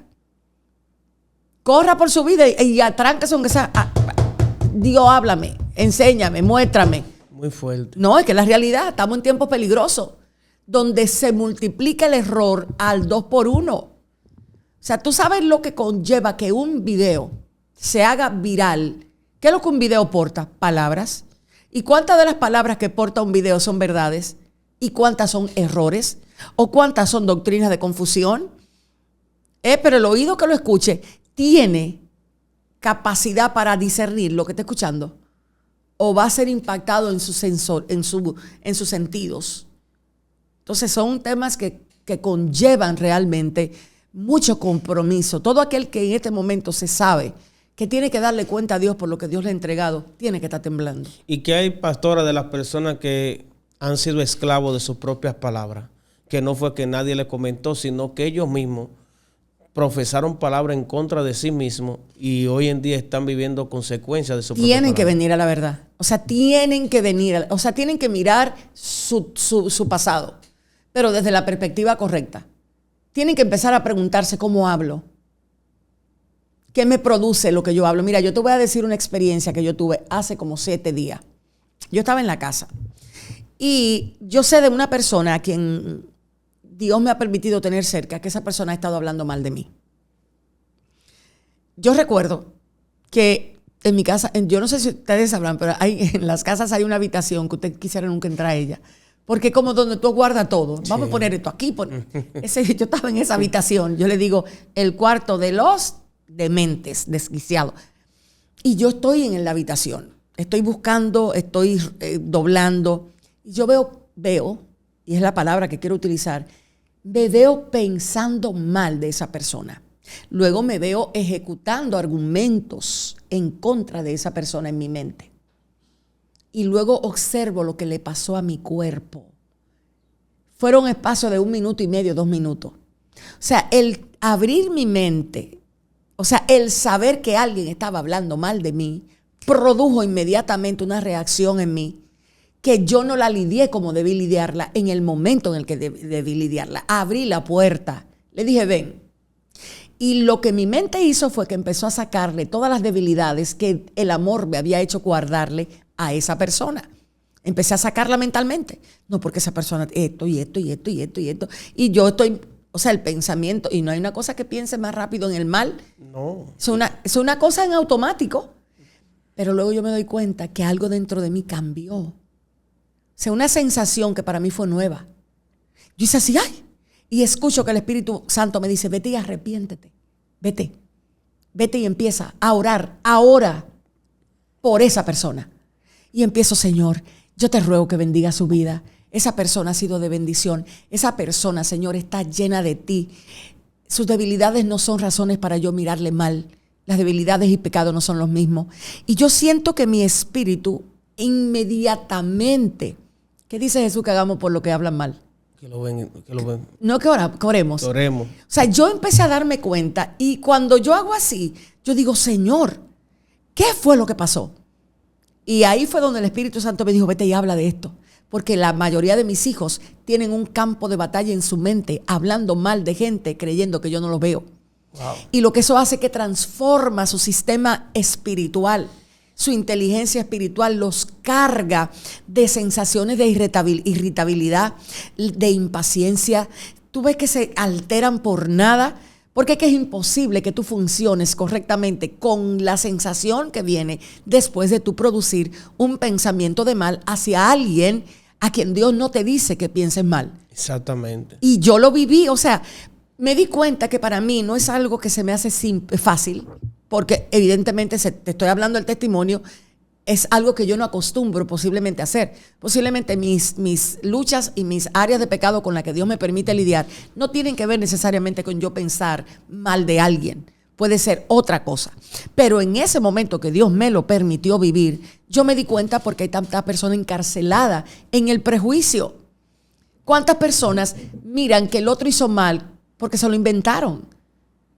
Corra por su vida y atráncase aunque sea. Dios, háblame, enséñame, muéstrame. Muy fuerte. No, es que la realidad, estamos en tiempos peligrosos, donde se multiplica el error al 2 por 1. O sea, tú sabes lo que conlleva que un video se haga viral. ¿Qué es lo que un video porta? Palabras. ¿Y cuántas de las palabras que porta un video son verdades? ¿Y cuántas son errores? ¿O cuántas son doctrinas de confusión? Pero el oído que lo escuche tiene capacidad para discernir lo que está escuchando, o va a ser impactado en su sensor, en sus sentidos. Entonces son temas que conllevan realmente mucho compromiso. Todo aquel que en este momento se sabe que tiene que darle cuenta a Dios por lo que Dios le ha entregado, tiene que estar temblando. Y que hay, pastora, de las personas que han sido esclavos de sus propias palabras, que no fue que nadie les comentó, sino que ellos mismos profesaron palabras en contra de sí mismos y hoy en día están viviendo consecuencias de su propia palabra. Tienen que venir a la verdad. O sea, tienen que venir, tienen que mirar su pasado, pero desde la perspectiva correcta. Tienen que empezar a preguntarse cómo hablo. ¿Qué me produce lo que yo hablo? Mira, yo te voy a decir una experiencia que yo tuve hace como 7 días. Yo estaba en la casa y yo sé de una persona a quien Dios me ha permitido tener cerca, que esa persona ha estado hablando mal de mí. Yo recuerdo que en mi casa, yo no sé si ustedes sabrán, pero en las casas hay una habitación que usted quisiera nunca entrar a ella. Porque es como donde tú guardas todo. Sí. Vamos a poner esto aquí. Yo estaba en esa habitación. Yo le digo, el cuarto de los dementes, desquiciados. Y yo estoy en la habitación. Estoy buscando, estoy doblando. Y yo veo, y es la palabra que quiero utilizar, me veo pensando mal de esa persona. Luego me veo ejecutando argumentos en contra de esa persona en mi mente. Y luego observo lo que le pasó a mi cuerpo. Fueron espacios de 1 minuto y medio, 2 minutos. O sea, el abrir mi mente, o sea, el saber que alguien estaba hablando mal de mí, produjo inmediatamente una reacción en mí que yo no la lidié como debí lidiarla en el momento en el que debí lidiarla. Abrí la puerta, le dije, ven. Y lo que mi mente hizo fue que empezó a sacarle todas las debilidades que el amor me había hecho guardarle a esa persona. Empecé a sacarla mentalmente. No, porque esa persona, esto y esto y esto y esto y esto. Y yo estoy, o sea, el pensamiento, y no hay una cosa que piense más rápido en el mal. No. Es una cosa en automático. Pero luego yo me doy cuenta que algo dentro de mí cambió. O sea, una sensación que para mí fue nueva. Yo hice así, ¡ay! Y escucho que el Espíritu Santo me dice, vete y arrepiéntete. Vete. Vete y empieza a orar ahora por esa persona. Y empiezo, Señor, yo te ruego que bendiga su vida. Esa persona ha sido de bendición. Esa persona, Señor, está llena de ti. Sus debilidades no son razones para yo mirarle mal. Las debilidades y pecados no son los mismos. Y yo siento que mi espíritu inmediatamente, ¿qué dice Jesús que hagamos por lo que hablan mal? Que lo ven. No, que oremos. Oremos. O sea, yo empecé a darme cuenta y cuando yo hago así, yo digo, Señor, ¿qué fue lo que pasó? Y ahí fue donde el Espíritu Santo me dijo, vete y habla de esto. Porque la mayoría de mis hijos tienen un campo de batalla en su mente, hablando mal de gente, creyendo que yo no los veo. Wow. Y lo que eso hace es que transforma su sistema espiritual, su inteligencia espiritual, los carga de sensaciones de irritabilidad, de impaciencia. Tú ves que se alteran por nada, porque es que es imposible que tú funciones correctamente con la sensación que viene después de tú producir un pensamiento de mal hacia alguien a quien Dios no te dice que pienses mal. Exactamente. Y yo lo viví, o sea, me di cuenta que para mí no es algo que se me hace fácil, porque evidentemente te estoy hablando del testimonio, es algo que yo no acostumbro posiblemente hacer. Posiblemente mis luchas y mis áreas de pecado con las que Dios me permite lidiar no tienen que ver necesariamente con yo pensar mal de alguien. Puede ser otra cosa. Pero en ese momento que Dios me lo permitió vivir, yo me di cuenta porque hay tanta persona encarcelada en el prejuicio. ¿Cuántas personas miran que el otro hizo mal porque se lo inventaron?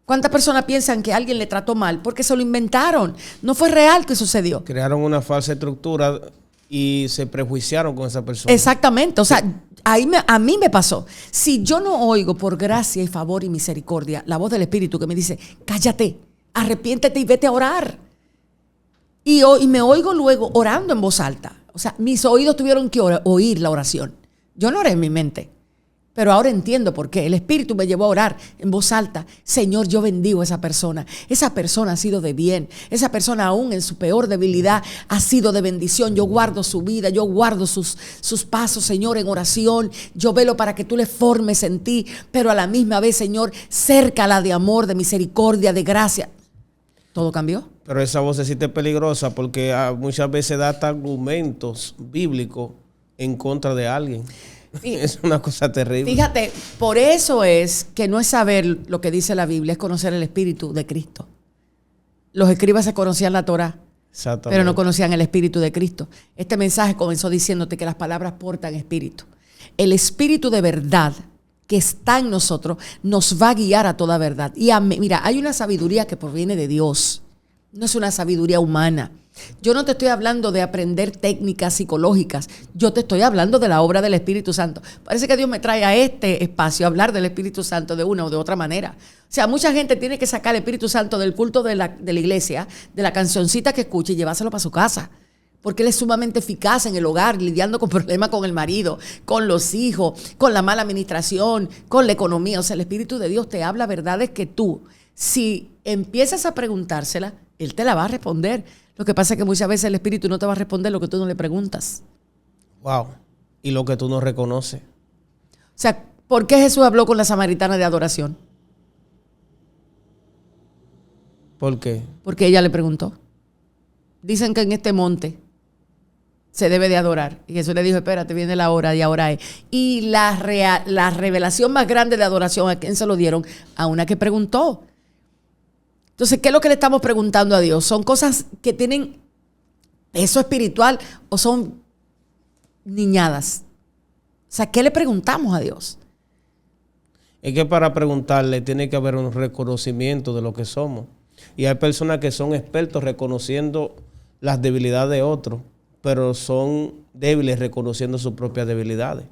¿Cuántas personas piensan que alguien le trató mal porque se lo inventaron? No fue real que sucedió. Crearon una falsa estructura y se prejuiciaron con esa persona. Exactamente. O sea, a mí me pasó. Si yo no oigo por gracia y favor y misericordia la voz del Espíritu que me dice, cállate, arrepiéntete y vete a orar. Y me oigo luego orando en voz alta. O sea, mis oídos tuvieron que oír la oración. Yo no oré en mi mente. Pero ahora entiendo por qué. El Espíritu me llevó a orar en voz alta. Señor, yo bendigo a esa persona. Esa persona ha sido de bien. Esa persona aún en su peor debilidad ha sido de bendición. Yo guardo su vida. Yo guardo sus pasos, Señor, en oración. Yo velo para que tú le formes en ti. Pero a la misma vez, Señor, cércala de amor, de misericordia, de gracia. ¿Todo cambió? Pero esa vocecita es peligrosa porque muchas veces da hasta argumentos bíblicos en contra de alguien. Es una cosa terrible. Fíjate, por eso es que no es saber lo que dice la Biblia, es conocer el Espíritu de Cristo. Los escribas se conocían la Torá, pero no conocían el Espíritu de Cristo. Este mensaje comenzó diciéndote que las palabras portan espíritu. El Espíritu de verdad que está en nosotros nos va a guiar a toda verdad. Y mira, hay una sabiduría que proviene de Dios, no es una sabiduría humana. Yo no te estoy hablando de aprender técnicas psicológicas, yo te estoy hablando de la obra del Espíritu Santo. Parece que Dios me trae a este espacio a hablar del Espíritu Santo de una o de otra manera. O sea, mucha gente tiene que sacar el Espíritu Santo del culto de la iglesia, de la cancioncita que escucha y llevárselo para su casa. Porque él es sumamente eficaz en el hogar, lidiando con problemas con el marido, con los hijos, con la mala administración, con la economía. O sea, el Espíritu de Dios te habla verdades que tú, si empiezas a preguntársela, Él te la va a responder. Lo que pasa es que muchas veces el Espíritu no te va a responder lo que tú no le preguntas. Wow. Y lo que tú no reconoces. O sea, ¿por qué Jesús habló con la samaritana de adoración? ¿Por qué? Porque ella le preguntó. Dicen que en este monte se debe de adorar. Y Jesús le dijo, espérate, viene la hora y ahora es. Y la revelación más grande de adoración, ¿a quién se lo dieron? A una que preguntó. Entonces, ¿qué es lo que le estamos preguntando a Dios? ¿Son cosas que tienen peso espiritual o son niñadas? O sea, ¿qué le preguntamos a Dios? Es que para preguntarle tiene que haber un reconocimiento de lo que somos. Y hay personas que son expertos reconociendo las debilidades de otros, pero son débiles reconociendo sus propias debilidades.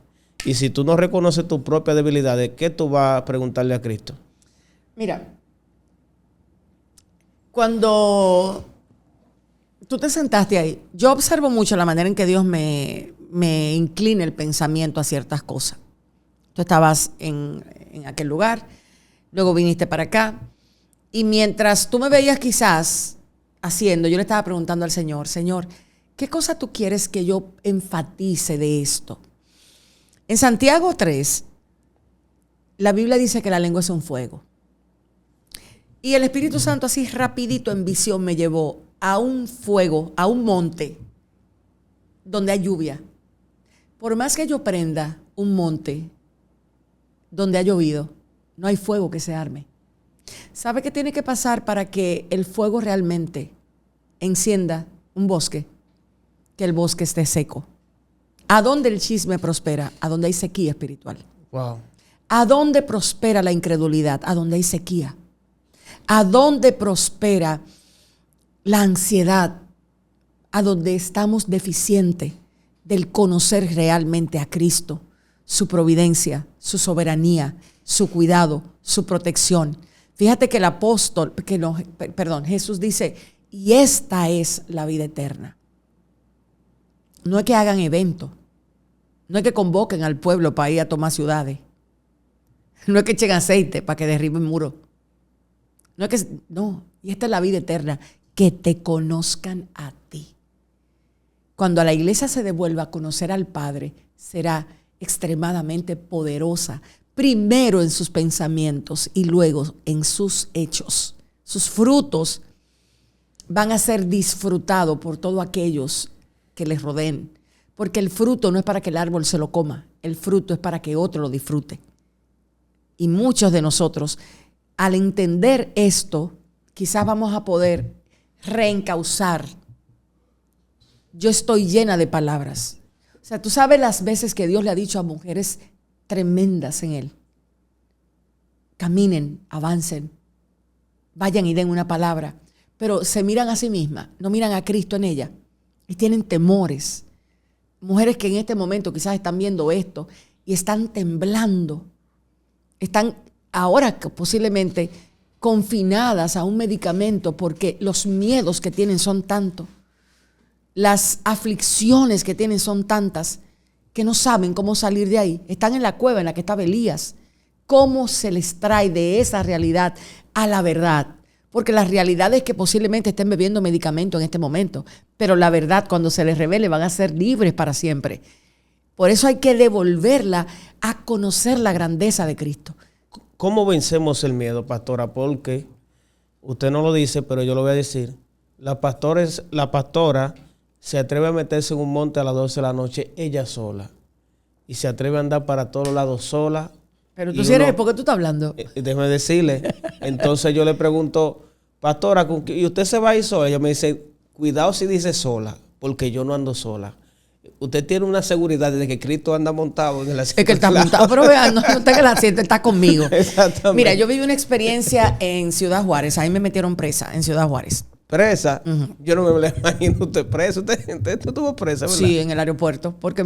Y si tú no reconoces tus propias debilidades, ¿qué tú vas a preguntarle a Cristo? Mira, cuando tú te sentaste ahí, yo observo mucho la manera en que Dios me me incline el pensamiento a ciertas cosas. Tú estabas en aquel lugar, luego viniste para acá, y mientras tú me veías quizás haciendo, yo le estaba preguntando al Señor, Señor, ¿qué cosa tú quieres que yo enfatice de esto? En Santiago 3, la Biblia dice que la lengua es un fuego. Y el Espíritu Santo así rapidito en visión me llevó a un fuego, a un monte donde hay lluvia. Por más que yo prenda un monte donde ha llovido, no hay fuego que se arme. ¿Sabe qué tiene que pasar para que el fuego realmente encienda un bosque? Que el bosque esté seco. ¿A dónde el chisme prospera? A donde hay sequía espiritual. Wow. ¿A dónde prospera la incredulidad? A donde hay sequía. ¿A dónde prospera la ansiedad? A donde estamos deficientes del conocer realmente a Cristo, su providencia, su soberanía, su cuidado, su protección. Fíjate que el apóstol, Jesús dice, y esta es la vida eterna. No es que hagan eventos, no es que convoquen al pueblo para ir a tomar ciudades, no es que echen aceite para que derriben muros. Y esta es la vida eterna, que te conozcan a ti. Cuando a la iglesia se devuelva a conocer al Padre, será extremadamente poderosa, primero en sus pensamientos y luego en sus hechos. Sus frutos van a ser disfrutados por todos aquellos que les rodeen, porque el fruto no es para que el árbol se lo coma, el fruto es para que otro lo disfrute. Y muchos de nosotros, al entender esto, quizás vamos a poder reencauzar. Yo estoy llena de palabras. O sea, tú sabes las veces que Dios le ha dicho a mujeres tremendas en Él. Caminen, avancen, vayan y den una palabra. Pero se miran a sí mismas, no miran a Cristo en ella. Y tienen temores. Mujeres que en este momento quizás están viendo esto y están temblando. Están ahora posiblemente confinadas a un medicamento porque los miedos que tienen son tantos. Las aflicciones que tienen son tantas que no saben cómo salir de ahí. Están en la cueva en la que estaba Elías. ¿Cómo se les trae de esa realidad a la verdad? Porque la realidad es que posiblemente estén bebiendo medicamento en este momento, pero la verdad cuando se les revele van a ser libres para siempre. Por eso hay que devolverla a conocer la grandeza de Cristo. ¿Cómo vencemos el miedo, pastora? Porque usted no lo dice, pero yo lo voy a decir. La pastora se atreve a meterse en un monte a las 12 de la noche, ella sola. Y se atreve a andar para todos lados sola. Pero tú sí eres, ¿por qué tú estás hablando? Déjeme decirle. Entonces yo le pregunto, pastora, ¿y usted se va a ir sola? Ella me dice, cuidado si dice sola, porque yo no ando sola. Usted tiene una seguridad de que Cristo anda montado en el asiento. Es que él está montado, pero vean, no está en el asiento, él está conmigo. Exactamente. Mira, yo viví una experiencia en Ciudad Juárez, ahí me metieron presa en Ciudad Juárez. ¿Presa? Yo no me la imagino usted preso. Usted estuvo presa, ¿verdad? Sí, en el aeropuerto, porque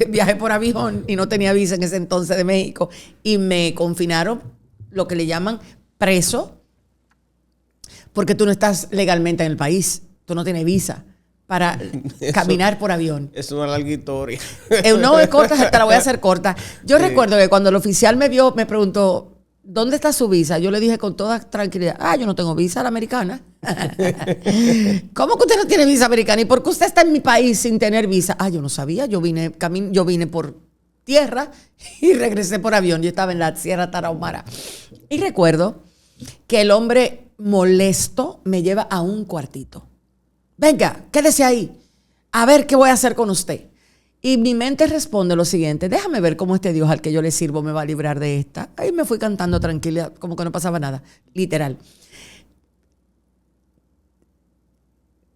viajé por avión y no tenía visa en ese entonces de México y me confinaron, lo que le llaman preso, porque tú no estás legalmente en el país, tú no tienes visa para caminar por avión. Es una larga historia. No, es corta, te la voy a hacer corta. Yo recuerdo que cuando el oficial me vio, me preguntó, ¿dónde está su visa? Yo le dije con toda tranquilidad, yo no tengo visa, la americana. ¿Cómo que usted no tiene visa americana? ¿Y por qué usted está en mi país sin tener visa? Yo no sabía, yo vine por tierra y regresé por avión. Yo estaba en la Sierra Tarahumara. Y recuerdo que el hombre molesto me lleva a un cuartito. Venga, quédese ahí, a ver qué voy a hacer con usted. Y mi mente responde lo siguiente, déjame ver cómo este Dios al que yo le sirvo me va a librar de esta. Ahí me fui cantando tranquila, como que no pasaba nada, literal.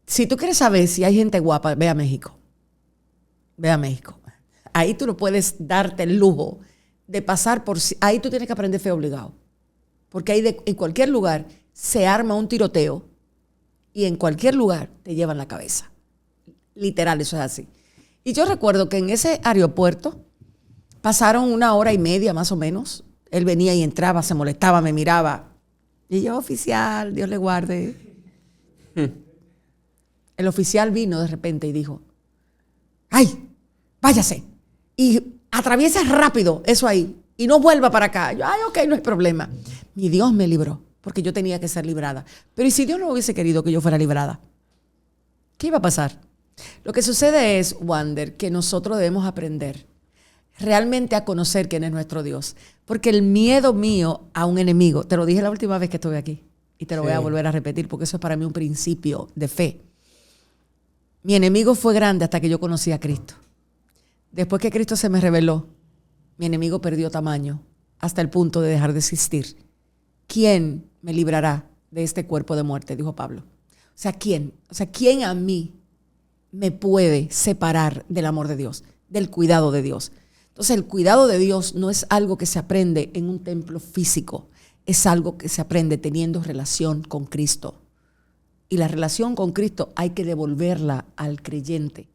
Si tú quieres saber si hay gente guapa, ve a México. Ve a México. Ahí tú no puedes darte el lujo de pasar por... Ahí tú tienes que aprender fe obligado. Porque ahí en cualquier lugar se arma un tiroteo y en cualquier lugar te llevan la cabeza. Literal, eso es así. Y yo recuerdo que en ese aeropuerto pasaron 1 hora y media más o menos. Él venía y entraba, se molestaba, me miraba. Y yo, oficial, Dios le guarde. El oficial vino de repente y dijo, ¡ay! váyase. Y atraviesa rápido eso ahí. Y no vuelva para acá. Yo, ok, no hay problema. Mi Dios me libró, porque yo tenía que ser librada. Pero ¿y si Dios no hubiese querido que yo fuera librada? ¿Qué iba a pasar? Lo que sucede es, Wander, que nosotros debemos aprender realmente a conocer quién es nuestro Dios. Porque el miedo mío a un enemigo, te lo dije la última vez que estuve aquí, y te lo voy a volver a repetir, porque eso es para mí un principio de fe. Mi enemigo fue grande hasta que yo conocí a Cristo. Después que Cristo se me reveló, mi enemigo perdió tamaño hasta el punto de dejar de existir. ¿Quién me librará de este cuerpo de muerte? Dijo Pablo. O sea, ¿quién? O sea, ¿quién a mí me puede separar del amor de Dios, del cuidado de Dios? Entonces, el cuidado de Dios no es algo que se aprende en un templo físico, es algo que se aprende teniendo relación con Cristo. Y la relación con Cristo hay que devolverla al creyente.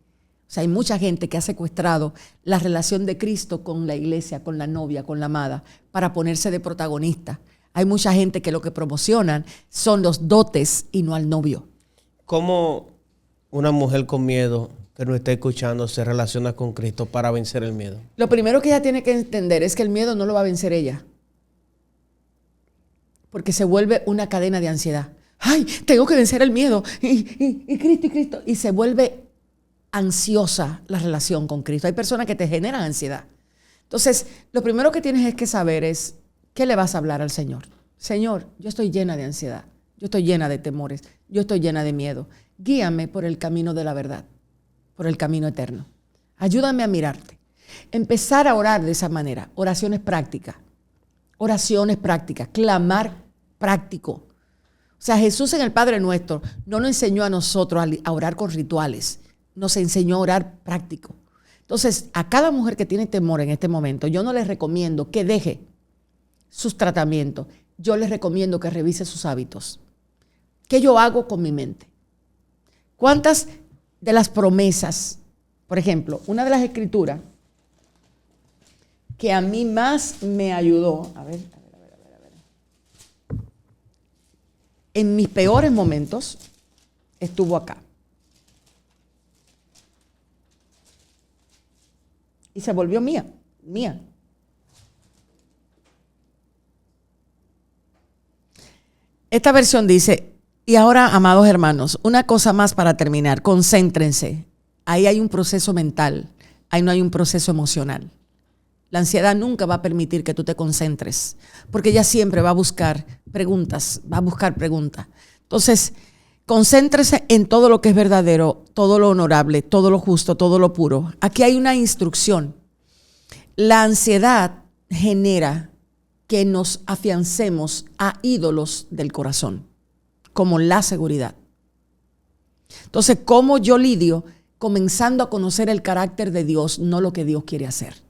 O sea, hay mucha gente que ha secuestrado la relación de Cristo con la iglesia, con la novia, con la amada, para ponerse de protagonista. Hay mucha gente que lo que promocionan son los dotes y no al novio. ¿Cómo una mujer con miedo que nos está escuchando se relaciona con Cristo para vencer el miedo? Lo primero que ella tiene que entender es que el miedo no lo va a vencer ella. Porque se vuelve una cadena de ansiedad. ¡Ay, tengo que vencer el miedo! Y Cristo. Y se vuelve ansiosa la relación con Cristo. Hay personas que te generan ansiedad. Entonces, lo primero que tienes es que saber es, ¿qué le vas a hablar al Señor? Señor, yo estoy llena de ansiedad. Yo estoy llena de temores. Yo estoy llena de miedo. Guíame por el camino de la verdad, por el camino eterno. Ayúdame a mirarte. Empezar a orar de esa manera. Oraciones prácticas. Clamar práctico. O sea, Jesús en el Padre Nuestro no nos enseñó a nosotros a orar con rituales. Nos enseñó a orar práctico. Entonces, a cada mujer que tiene temor en este momento, yo no les recomiendo que deje sus tratamientos. Yo les recomiendo que revise sus hábitos. ¿Qué yo hago con mi mente? ¿Cuántas de las promesas, por ejemplo, una de las escrituras que a mí más me ayudó, a ver. En mis peores momentos estuvo acá. Y se volvió mía. Esta versión dice, y ahora, amados hermanos, una cosa más para terminar, concéntrense. Ahí hay un proceso mental, ahí no hay un proceso emocional. La ansiedad nunca va a permitir que tú te concentres, porque ella siempre va a buscar preguntas, Entonces, concéntrese en todo lo que es verdadero, todo lo honorable, todo lo justo, todo lo puro. Aquí hay una instrucción. La ansiedad genera que nos afiancemos a ídolos del corazón, como la seguridad. Entonces, ¿cómo yo lidio? Comenzando a conocer el carácter de Dios, no lo que Dios quiere hacer.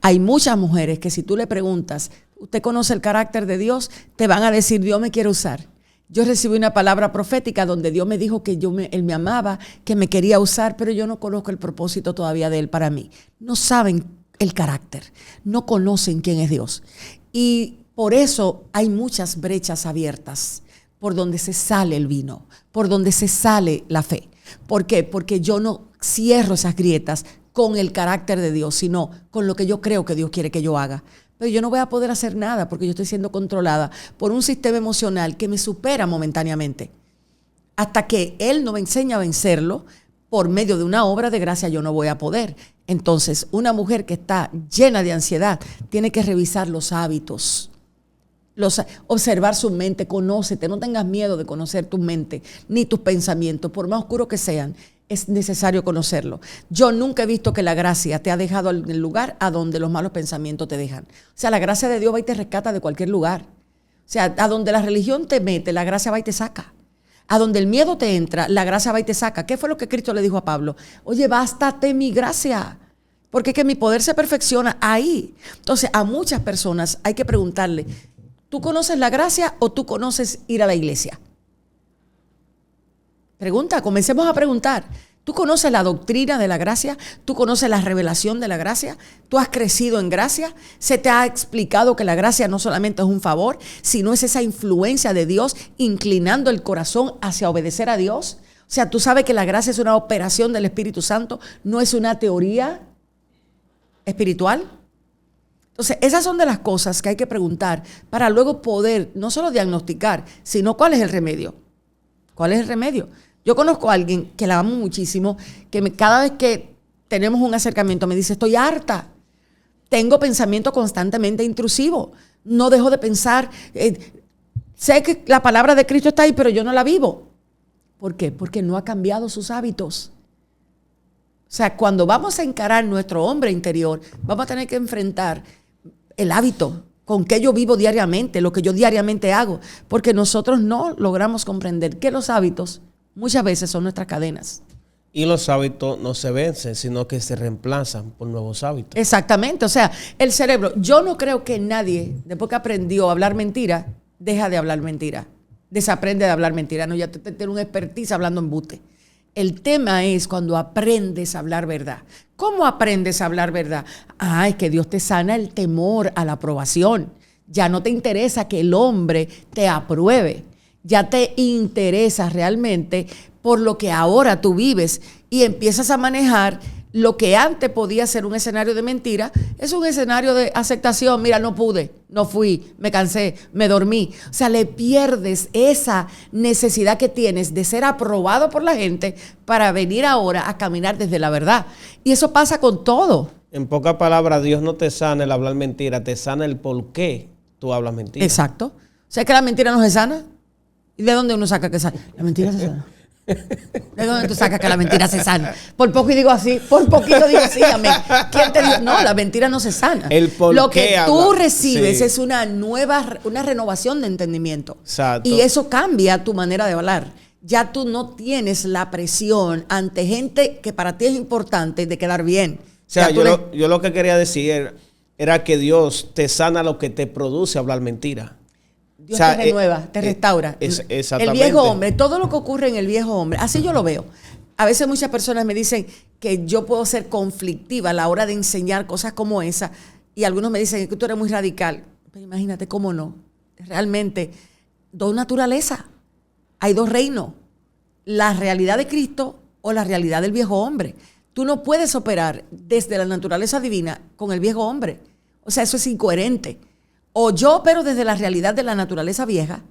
Hay muchas mujeres que si tú le preguntas, ¿usted conoce el carácter de Dios? Te van a decir, Dios me quiere usar. Yo recibí una palabra profética donde Dios me dijo que Él me amaba, que me quería usar, pero yo no conozco el propósito todavía de Él para mí. No saben el carácter, no conocen quién es Dios. Y por eso hay muchas brechas abiertas por donde se sale el vino, por donde se sale la fe. ¿Por qué? Porque yo no cierro esas grietas con el carácter de Dios, sino con lo que yo creo que Dios quiere que yo haga. Pero yo no voy a poder hacer nada porque yo estoy siendo controlada por un sistema emocional que me supera momentáneamente. Hasta que Él no me enseña a vencerlo por medio de una obra de gracia, yo no voy a poder. Entonces, una mujer que está llena de ansiedad tiene que revisar los hábitos, observar su mente, conócete, no tengas miedo de conocer tu mente ni tus pensamientos, por más oscuros que sean. Es necesario conocerlo. Yo nunca he visto que la gracia te ha dejado en el lugar a donde los malos pensamientos te dejan. O sea, la gracia de Dios va y te rescata de cualquier lugar. O sea, a donde la religión te mete, la gracia va y te saca. A donde el miedo te entra, la gracia va y te saca. ¿Qué fue lo que Cristo le dijo a Pablo? Oye, bástate mi gracia, porque es que mi poder se perfecciona ahí. Entonces, a muchas personas hay que preguntarle, ¿tú conoces la gracia o tú conoces ir a la iglesia? Pregunta, comencemos a preguntar. ¿Tú conoces la doctrina de la gracia? ¿Tú conoces la revelación de la gracia? ¿Tú has crecido en gracia? ¿Se te ha explicado que la gracia no solamente es un favor, sino es esa influencia de Dios inclinando el corazón hacia obedecer a Dios? O sea, tú sabes que la gracia es una operación del Espíritu Santo, no es una teoría. espiritual. Entonces, esas son de las cosas que hay que preguntar para luego poder no solo diagnosticar, sino cuál es el remedio. ¿Cuál es el remedio? Yo conozco a alguien que la amo muchísimo, que cada vez que tenemos un acercamiento me dice, estoy harta. Tengo pensamiento constantemente intrusivo. No dejo de pensar. Sé que la palabra de Cristo está ahí, pero yo no la vivo. ¿Por qué? Porque no ha cambiado sus hábitos. O sea, cuando vamos a encarar nuestro hombre interior, vamos a tener que enfrentar el hábito, con qué yo vivo diariamente, lo que yo diariamente hago, porque nosotros no logramos comprender que los hábitos muchas veces son nuestras cadenas. Y los hábitos no se vencen, sino que se reemplazan por nuevos hábitos. Exactamente, o sea, el cerebro, yo no creo que nadie, después que aprendió a hablar mentira, deja de hablar mentira, desaprende de hablar mentira, no, ya te tiene un expertise hablando embuste. El tema es cuando aprendes a hablar verdad. ¿Cómo aprendes a hablar verdad? Es que Dios te sana el temor a la aprobación. Ya no te interesa que el hombre te apruebe. Ya te interesa realmente por lo que ahora tú vives y empiezas a manejar lo que antes podía ser un escenario de mentira, es un escenario de aceptación. Mira, no pude, no fui, me cansé, me dormí. O sea, le pierdes esa necesidad que tienes de ser aprobado por la gente para venir ahora a caminar desde la verdad. Y eso pasa con todo. En pocas palabras, Dios no te sana el hablar mentira, te sana el por qué tú hablas mentira. Exacto. O sea, que la mentira no se sana. ¿Y de dónde uno saca que sana? La mentira se sana. ¿De dónde tú sacas que la mentira se sana? Por poco y digo así, por poquito digo así, amén. ¿Quién te dijo? No, la mentira no se sana. Lo que tú recibes es una renovación de entendimiento. Exacto. Y eso cambia tu manera de hablar. Ya tú no tienes la presión ante gente que para ti es importante de quedar bien. O sea, yo lo que quería decir era que Dios te sana lo que te produce hablar mentira. Dios te renueva, te restaura. Exactamente. El viejo hombre, todo lo que ocurre en el viejo hombre, así yo lo veo. A veces muchas personas me dicen que yo puedo ser conflictiva a la hora de enseñar cosas como esa. Y algunos me dicen que tú eres muy radical. Pero imagínate cómo no. Realmente, dos naturalezas. Hay dos reinos. La realidad de Cristo o la realidad del viejo hombre. Tú no puedes operar desde la naturaleza divina con el viejo hombre. O sea, eso es incoherente. O yo opero desde la realidad de la naturaleza vieja,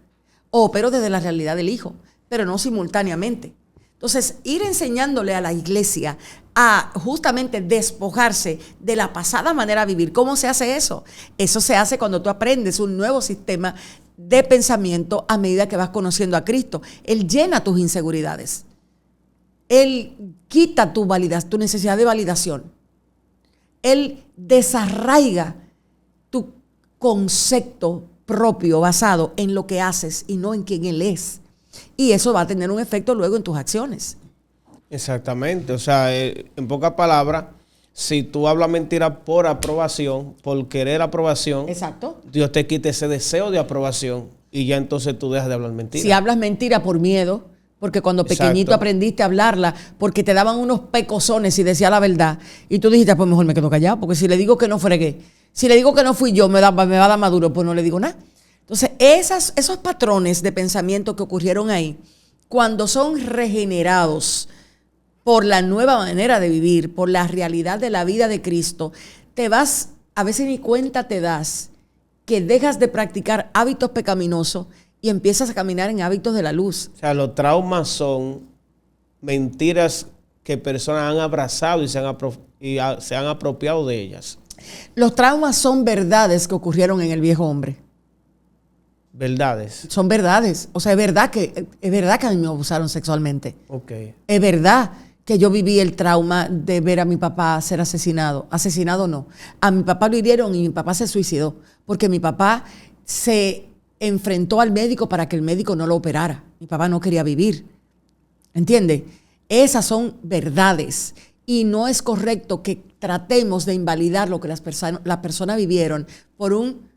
o opero desde la realidad del Hijo, pero no simultáneamente. Entonces, ir enseñándole a la iglesia a justamente despojarse de la pasada manera de vivir. ¿Cómo se hace eso? Eso se hace cuando tú aprendes un nuevo sistema de pensamiento a medida que vas conociendo a Cristo. Él llena tus inseguridades. Él quita tu necesidad de validación. Él desarraiga tu concepto propio basado en lo que haces y no en quién Él es. Y eso va a tener un efecto luego en tus acciones. Exactamente. O sea, en pocas palabras, si tú hablas mentira por aprobación, por querer aprobación, exacto, Dios te quita ese deseo de aprobación y ya entonces tú dejas de hablar mentira. Si hablas mentira por miedo, porque cuando pequeñito aprendiste a hablarla, porque te daban unos pecosones y decía la verdad, y tú dijiste, pues mejor me quedo callado, porque si le digo que no fregué, si le digo que no fui yo, me va a dar maduro, pues no le digo nada. Entonces, esos patrones de pensamiento que ocurrieron ahí, cuando son regenerados por la nueva manera de vivir, por la realidad de la vida de Cristo, a veces ni cuenta te das que dejas de practicar hábitos pecaminosos y empiezas a caminar en hábitos de la luz. O sea, los traumas son mentiras que personas han abrazado y se han apropiado de ellas. Los traumas son verdades que ocurrieron en el viejo hombre. ¿Verdades? Son verdades. O sea, es verdad que a mí me abusaron sexualmente. Okay. Es verdad que yo viví el trauma de ver a mi papá ser asesinado. Asesinado no. A mi papá lo hirieron y mi papá se suicidó. Porque mi papá se enfrentó al médico para que el médico no lo operara. Mi papá no quería vivir. ¿Entiendes? Esas son verdades. Y no es correcto que tratemos de invalidar lo que las personas vivieron por un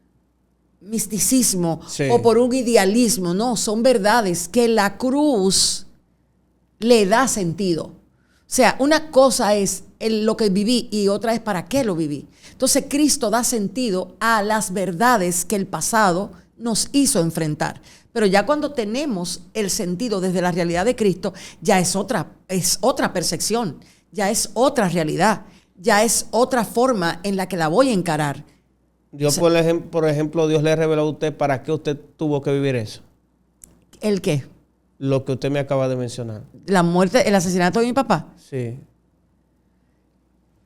misticismo, sí, o por un idealismo. No, son verdades que la cruz le da sentido. O sea, una cosa es lo que viví y otra es para qué lo viví. Entonces Cristo da sentido a las verdades que el pasado nos hizo enfrentar. Pero ya cuando tenemos el sentido desde la realidad de Cristo, ya es otra percepción, ya es otra realidad. ya es otra forma en la que la voy a encarar. Dios, O sea, por ejemplo, Dios le reveló a usted para qué usted tuvo que vivir eso. ¿el qué? Lo que usted me acaba de mencionar. La muerte, el asesinato de mi papá. Sí.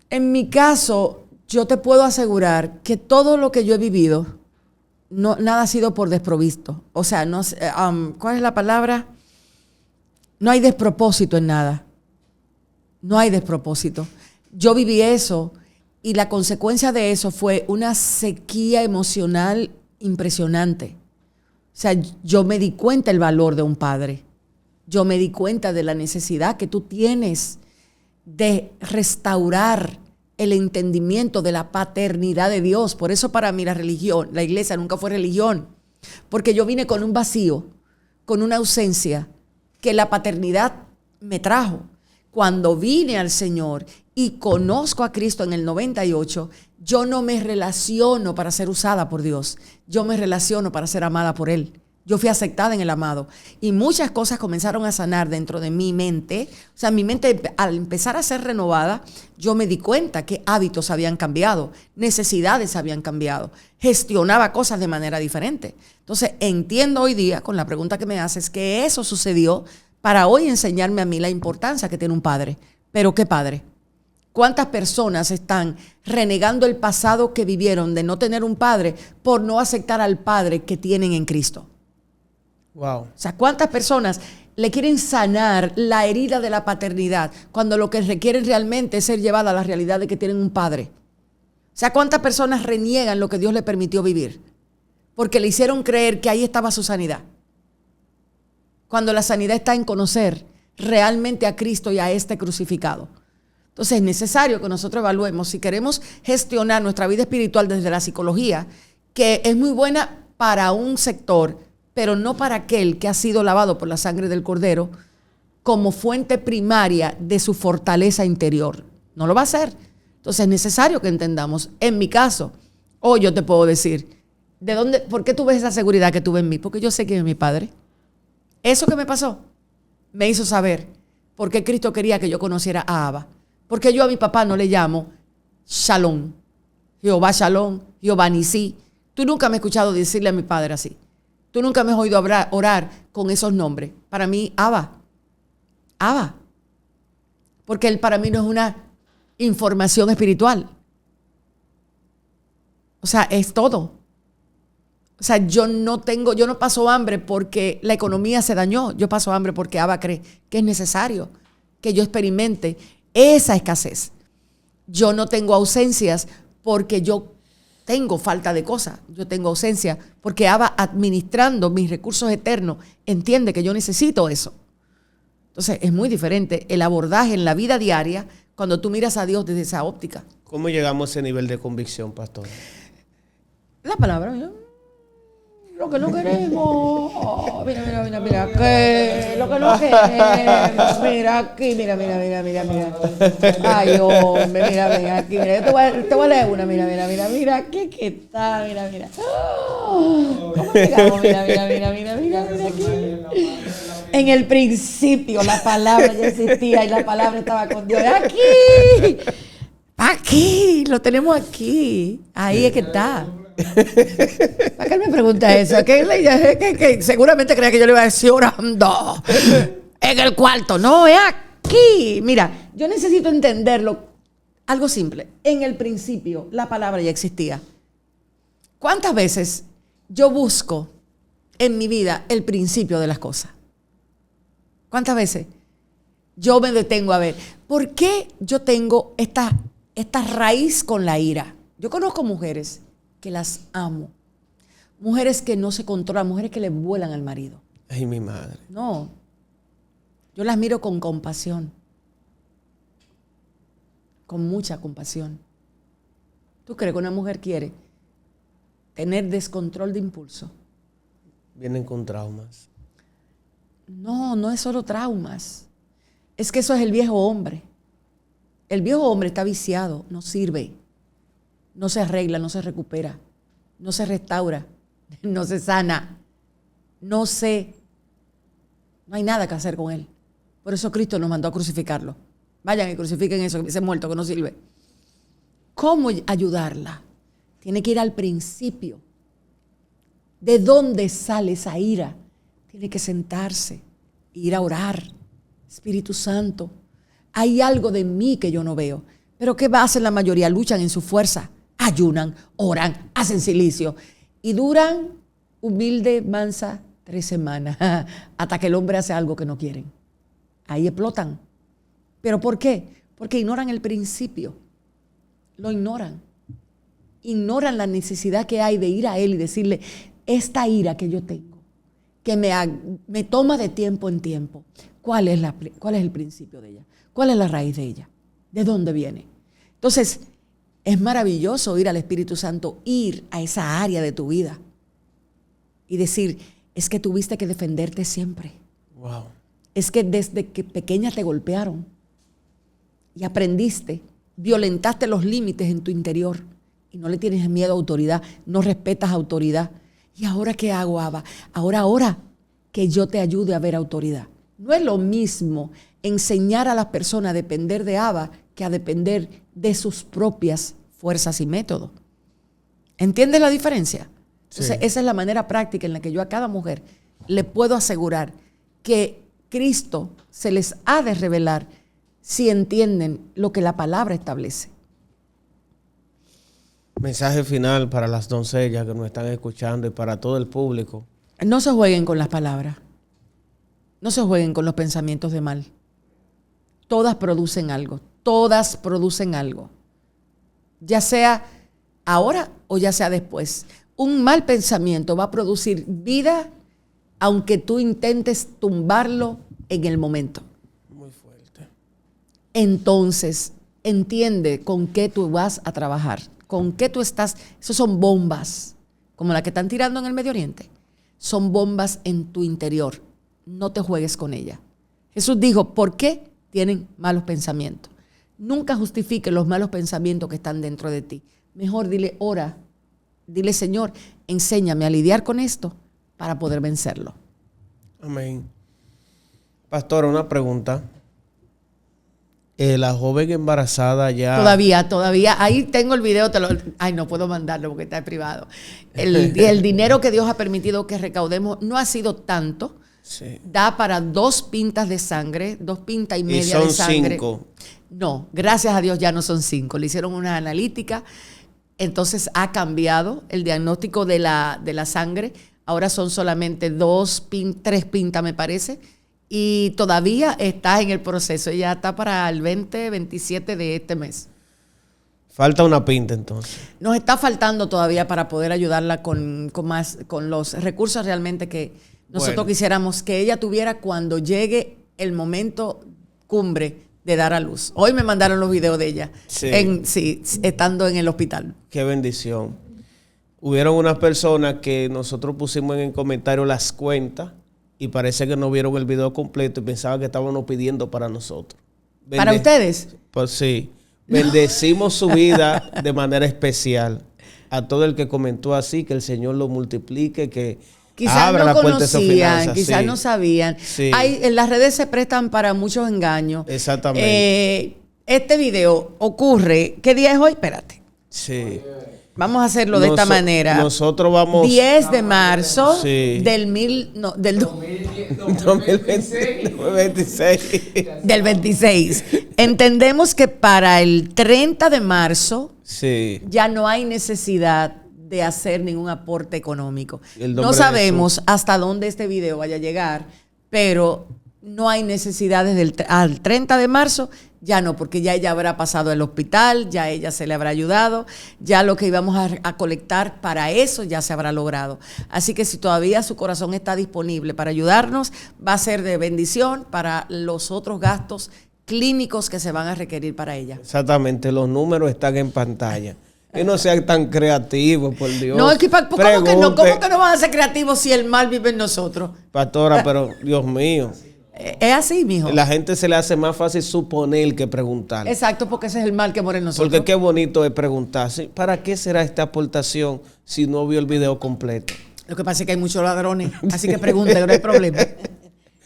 En mi caso, yo te puedo asegurar que todo lo que yo he vivido, nada ha sido por desprovisto. O sea, no, ¿cuál es la palabra? No hay despropósito en nada. No hay despropósito. Yo viví eso y la consecuencia de eso fue una sequía emocional impresionante. O sea, yo me di cuenta del valor de un padre. Yo me di cuenta de la necesidad que tú tienes de restaurar el entendimiento de la paternidad de Dios. Por eso para mí la religión, la iglesia nunca fue religión. Porque yo vine con un vacío, con una ausencia que la paternidad me trajo. Cuando vine al Señor y conozco a Cristo en el 98, yo no me relaciono para ser usada por Dios. Yo me relaciono para ser amada por Él. Yo fui aceptada en el amado. Y muchas cosas comenzaron a sanar dentro de mi mente. O sea, mi mente al empezar a ser renovada, yo me di cuenta que hábitos habían cambiado, necesidades habían cambiado, gestionaba cosas de manera diferente. Entonces, entiendo hoy día, con la pregunta que me haces, que eso sucedió para hoy enseñarme a mí la importancia que tiene un padre. Pero ¿qué padre? ¿Cuántas personas están renegando el pasado que vivieron de no tener un padre por no aceptar al padre que tienen en Cristo? Wow. O sea, ¿cuántas personas le quieren sanar la herida de la paternidad cuando lo que requieren realmente es ser llevada a la realidad de que tienen un padre? O sea, ¿cuántas personas reniegan lo que Dios le permitió vivir? Porque le hicieron creer que ahí estaba su sanidad. Cuando la sanidad está en conocer realmente a Cristo y a este crucificado. Entonces es necesario que nosotros evaluemos si queremos gestionar nuestra vida espiritual desde la psicología, que es muy buena para un sector, pero no para aquel que ha sido lavado por la sangre del Cordero como fuente primaria de su fortaleza interior. No lo va a hacer. Entonces es necesario que entendamos. En mi caso, hoy yo te puedo decir, ¿por qué tú ves esa seguridad que tuve en mí? Porque yo sé quién es mi padre. Eso que me pasó me hizo saber por qué Cristo quería que yo conociera a Abba. Porque yo a mi papá no le llamo Shalom, Jehová Shalom, Jehová Nisí. Tú nunca me has escuchado decirle a mi padre así. Tú nunca me has oído orar con esos nombres. Para mí, Abba. Abba. Porque él para mí no es una información espiritual. O sea, es todo. O sea, yo no paso hambre porque la economía se dañó. Yo paso hambre porque Abba cree que es necesario que yo experimente esa escasez. Yo no tengo ausencias porque yo tengo falta de cosas. Yo tengo ausencia porque Abba, administrando mis recursos eternos, entiende que yo necesito eso. Entonces, es muy diferente el abordaje en la vida diaria cuando tú miras a Dios desde esa óptica. ¿Cómo llegamos a ese nivel de convicción, pastor? La palabra, ¿no? Lo que no queremos. Oh, mira, que lo que no queremos. Mira aquí, mira. Ay, hombre, mira aquí. Mira, yo te voy a leer una, mira aquí, ¿qué tal? Mira. Oh, ¿cómo llegamos? Mira aquí. En el principio la palabra ya existía y la palabra estaba con Dios. Aquí, lo tenemos aquí. Ahí es que está. ¿Para qué él me pregunta eso? Que seguramente creía que yo le iba a decir orando en el cuarto. No, es aquí. Mira, yo necesito entenderlo. Algo simple. En el principio, la palabra ya existía. ¿Cuántas veces yo busco en mi vida el principio de las cosas? ¿Cuántas veces yo me detengo a ver por qué yo tengo esta raíz con la ira? Yo conozco mujeres que las amo. Mujeres que no se controlan, mujeres que le vuelan al marido. Ay, mi madre. No. Yo las miro con compasión. Con mucha compasión. ¿Tú crees que una mujer quiere tener descontrol de impulso? Vienen con traumas. No es solo traumas. Es que eso es el viejo hombre. El viejo hombre está viciado, no sirve. No se arregla, no se recupera, no se restaura, no se sana, no hay nada que hacer con él. Por eso Cristo nos mandó a crucificarlo. Vayan y crucifiquen eso, ese muerto que no sirve. ¿Cómo ayudarla? Tiene que ir al principio. ¿De dónde sale esa ira? Tiene que sentarse, ir a orar. Espíritu Santo, hay algo de mí que yo no veo. Pero ¿qué hacen la mayoría? Luchan en su fuerza, ayunan, oran, hacen silicio y duran humilde, mansa, 3 semanas hasta que el hombre hace algo que no quieren. Ahí explotan. ¿Pero por qué? Porque ignoran el principio. Lo ignoran. Ignoran la necesidad que hay de ir a él y decirle, esta ira que yo tengo, que me toma de tiempo en tiempo, ¿cuál es el principio de ella? ¿Cuál es la raíz de ella? ¿De dónde viene? Entonces, es maravilloso ir al Espíritu Santo, ir a esa área de tu vida y decir, es que tuviste que defenderte siempre. Wow. Es que desde que pequeña te golpearon y aprendiste, violentaste los límites en tu interior y no le tienes miedo a autoridad, no respetas autoridad. ¿Y ahora qué hago, Abba? Ahora que yo te ayude a ver autoridad. No es lo mismo enseñar a las personas a depender de Abba que a depender de sus propias fuerzas y métodos. ¿Entiendes la diferencia? Entonces, esa es la manera práctica en la que yo a cada mujer le puedo asegurar que Cristo se les ha de revelar si entienden lo que la palabra establece. Mensaje final para las doncellas que nos están escuchando y para todo el público. No se jueguen con las palabras. No se jueguen con los pensamientos de mal. Todas producen algo. Todas producen algo. Ya sea ahora o ya sea después. Un mal pensamiento va a producir vida aunque tú intentes tumbarlo en el momento. Muy fuerte. Entonces, entiende con qué tú vas a trabajar. ¿Con qué tú estás? Esos son bombas, como la que están tirando en el Medio Oriente. Son bombas en tu interior. No te juegues con ella. Jesús dijo, ¿por qué tienen malos pensamientos? Nunca justifique los malos pensamientos que están dentro de ti. Mejor dile, ora. Dile, Señor, enséñame a lidiar con esto para poder vencerlo. Amén. Pastora, una pregunta. La joven embarazada ya... Todavía. Ahí tengo el video. Ay, no puedo mandarlo porque está en privado. El dinero que Dios ha permitido que recaudemos no ha sido tanto. Sí. Da para 2 pintas de sangre, 2 pintas y media son de sangre. 5. No, gracias a Dios ya no son 5. Le hicieron una analítica. Entonces ha cambiado el diagnóstico de la sangre. Ahora son solamente 3 pintas, me parece. Y todavía está en el proceso. Ya está para el 27 de este mes. Falta una pinta entonces. Nos está faltando todavía para poder ayudarla con los recursos realmente que nosotros quisiéramos que ella tuviera cuando llegue el momento cumbre de dar a luz. Hoy me mandaron los videos de ella, estando en el hospital. Qué bendición. Hubieron unas personas que nosotros pusimos en el comentario las cuentas y parece que no vieron el video completo y pensaban que estábamos pidiendo para nosotros. ¿Para ustedes? Pues sí. Bendecimos su vida de manera especial. A todo el que comentó así, que el Señor lo multiplique, que quizás abra no la puerta de esa conocían, finanza. quizás Sí. no sabían. Sí. En las redes se prestan para muchos engaños. Exactamente. Este video ocurre, ¿qué día es hoy? Espérate. Sí. Vamos a hacerlo de esta manera. Nosotros vamos... 10 de marzo Sí. del 2026. del 26. Entendemos que para el 30 de marzo Sí. ya no hay necesidad de hacer ningún aporte económico. El nombre No de sabemos hasta dónde este video vaya a llegar, pero no hay necesidad desde al 30 de marzo, ya no, porque ya ella habrá pasado el hospital, ya ella se le habrá ayudado, ya lo que íbamos a colectar para eso ya se habrá logrado. Así que si todavía su corazón está disponible para ayudarnos, va a ser de bendición para los otros gastos clínicos que se van a requerir para ella. Exactamente, los números están en pantalla. Y no sean tan creativos, por Dios. No, es que, ¿cómo que no van a ser creativos si el mal vive en nosotros? Pastora, pero Dios mío. Es así, mijo. La gente se le hace más fácil suponer que preguntar. Exacto, porque ese es el mal que mora en nosotros. Porque qué bonito es preguntar, ¿sí? ¿Para qué será esta aportación si no vio el video completo? Lo que pasa es que hay muchos ladrones, así que pregunten, no hay problema.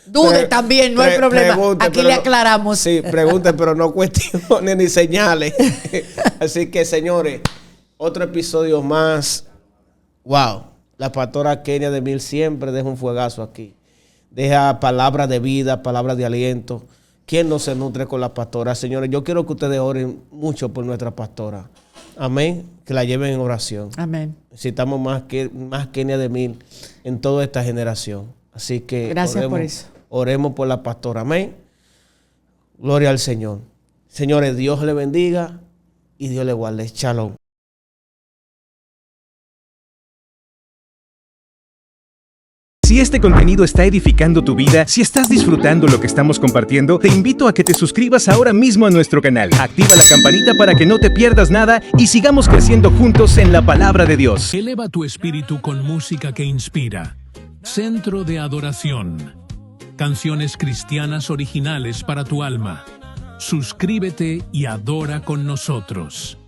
Dude también, no hay problema. Aquí le aclaramos. Sí, pregunten, pero no cuestionen ni señales. Así que, señores, otro episodio más. Wow. La pastora Kenia de Mil siempre deja un fuegazo aquí. Deja palabras de vida, palabras de aliento. ¿Quién no se nutre con la pastora? Señores, yo quiero que ustedes oren mucho por nuestra pastora. Amén. Que la lleven en oración. Amén. Necesitamos más Kenia de Mil en toda esta generación. Así que gracias por eso. Oremos por la pastora. Amén. Gloria al Señor. Señores, Dios le bendiga y Dios le guarde. Shalom. Si este contenido está edificando tu vida, si estás disfrutando lo que estamos compartiendo, te invito a que te suscribas ahora mismo a nuestro canal. Activa la campanita para que no te pierdas nada y sigamos creciendo juntos en la palabra de Dios. Eleva tu espíritu con música que inspira. Centro de Adoración. Canciones cristianas originales para tu alma. Suscríbete y adora con nosotros.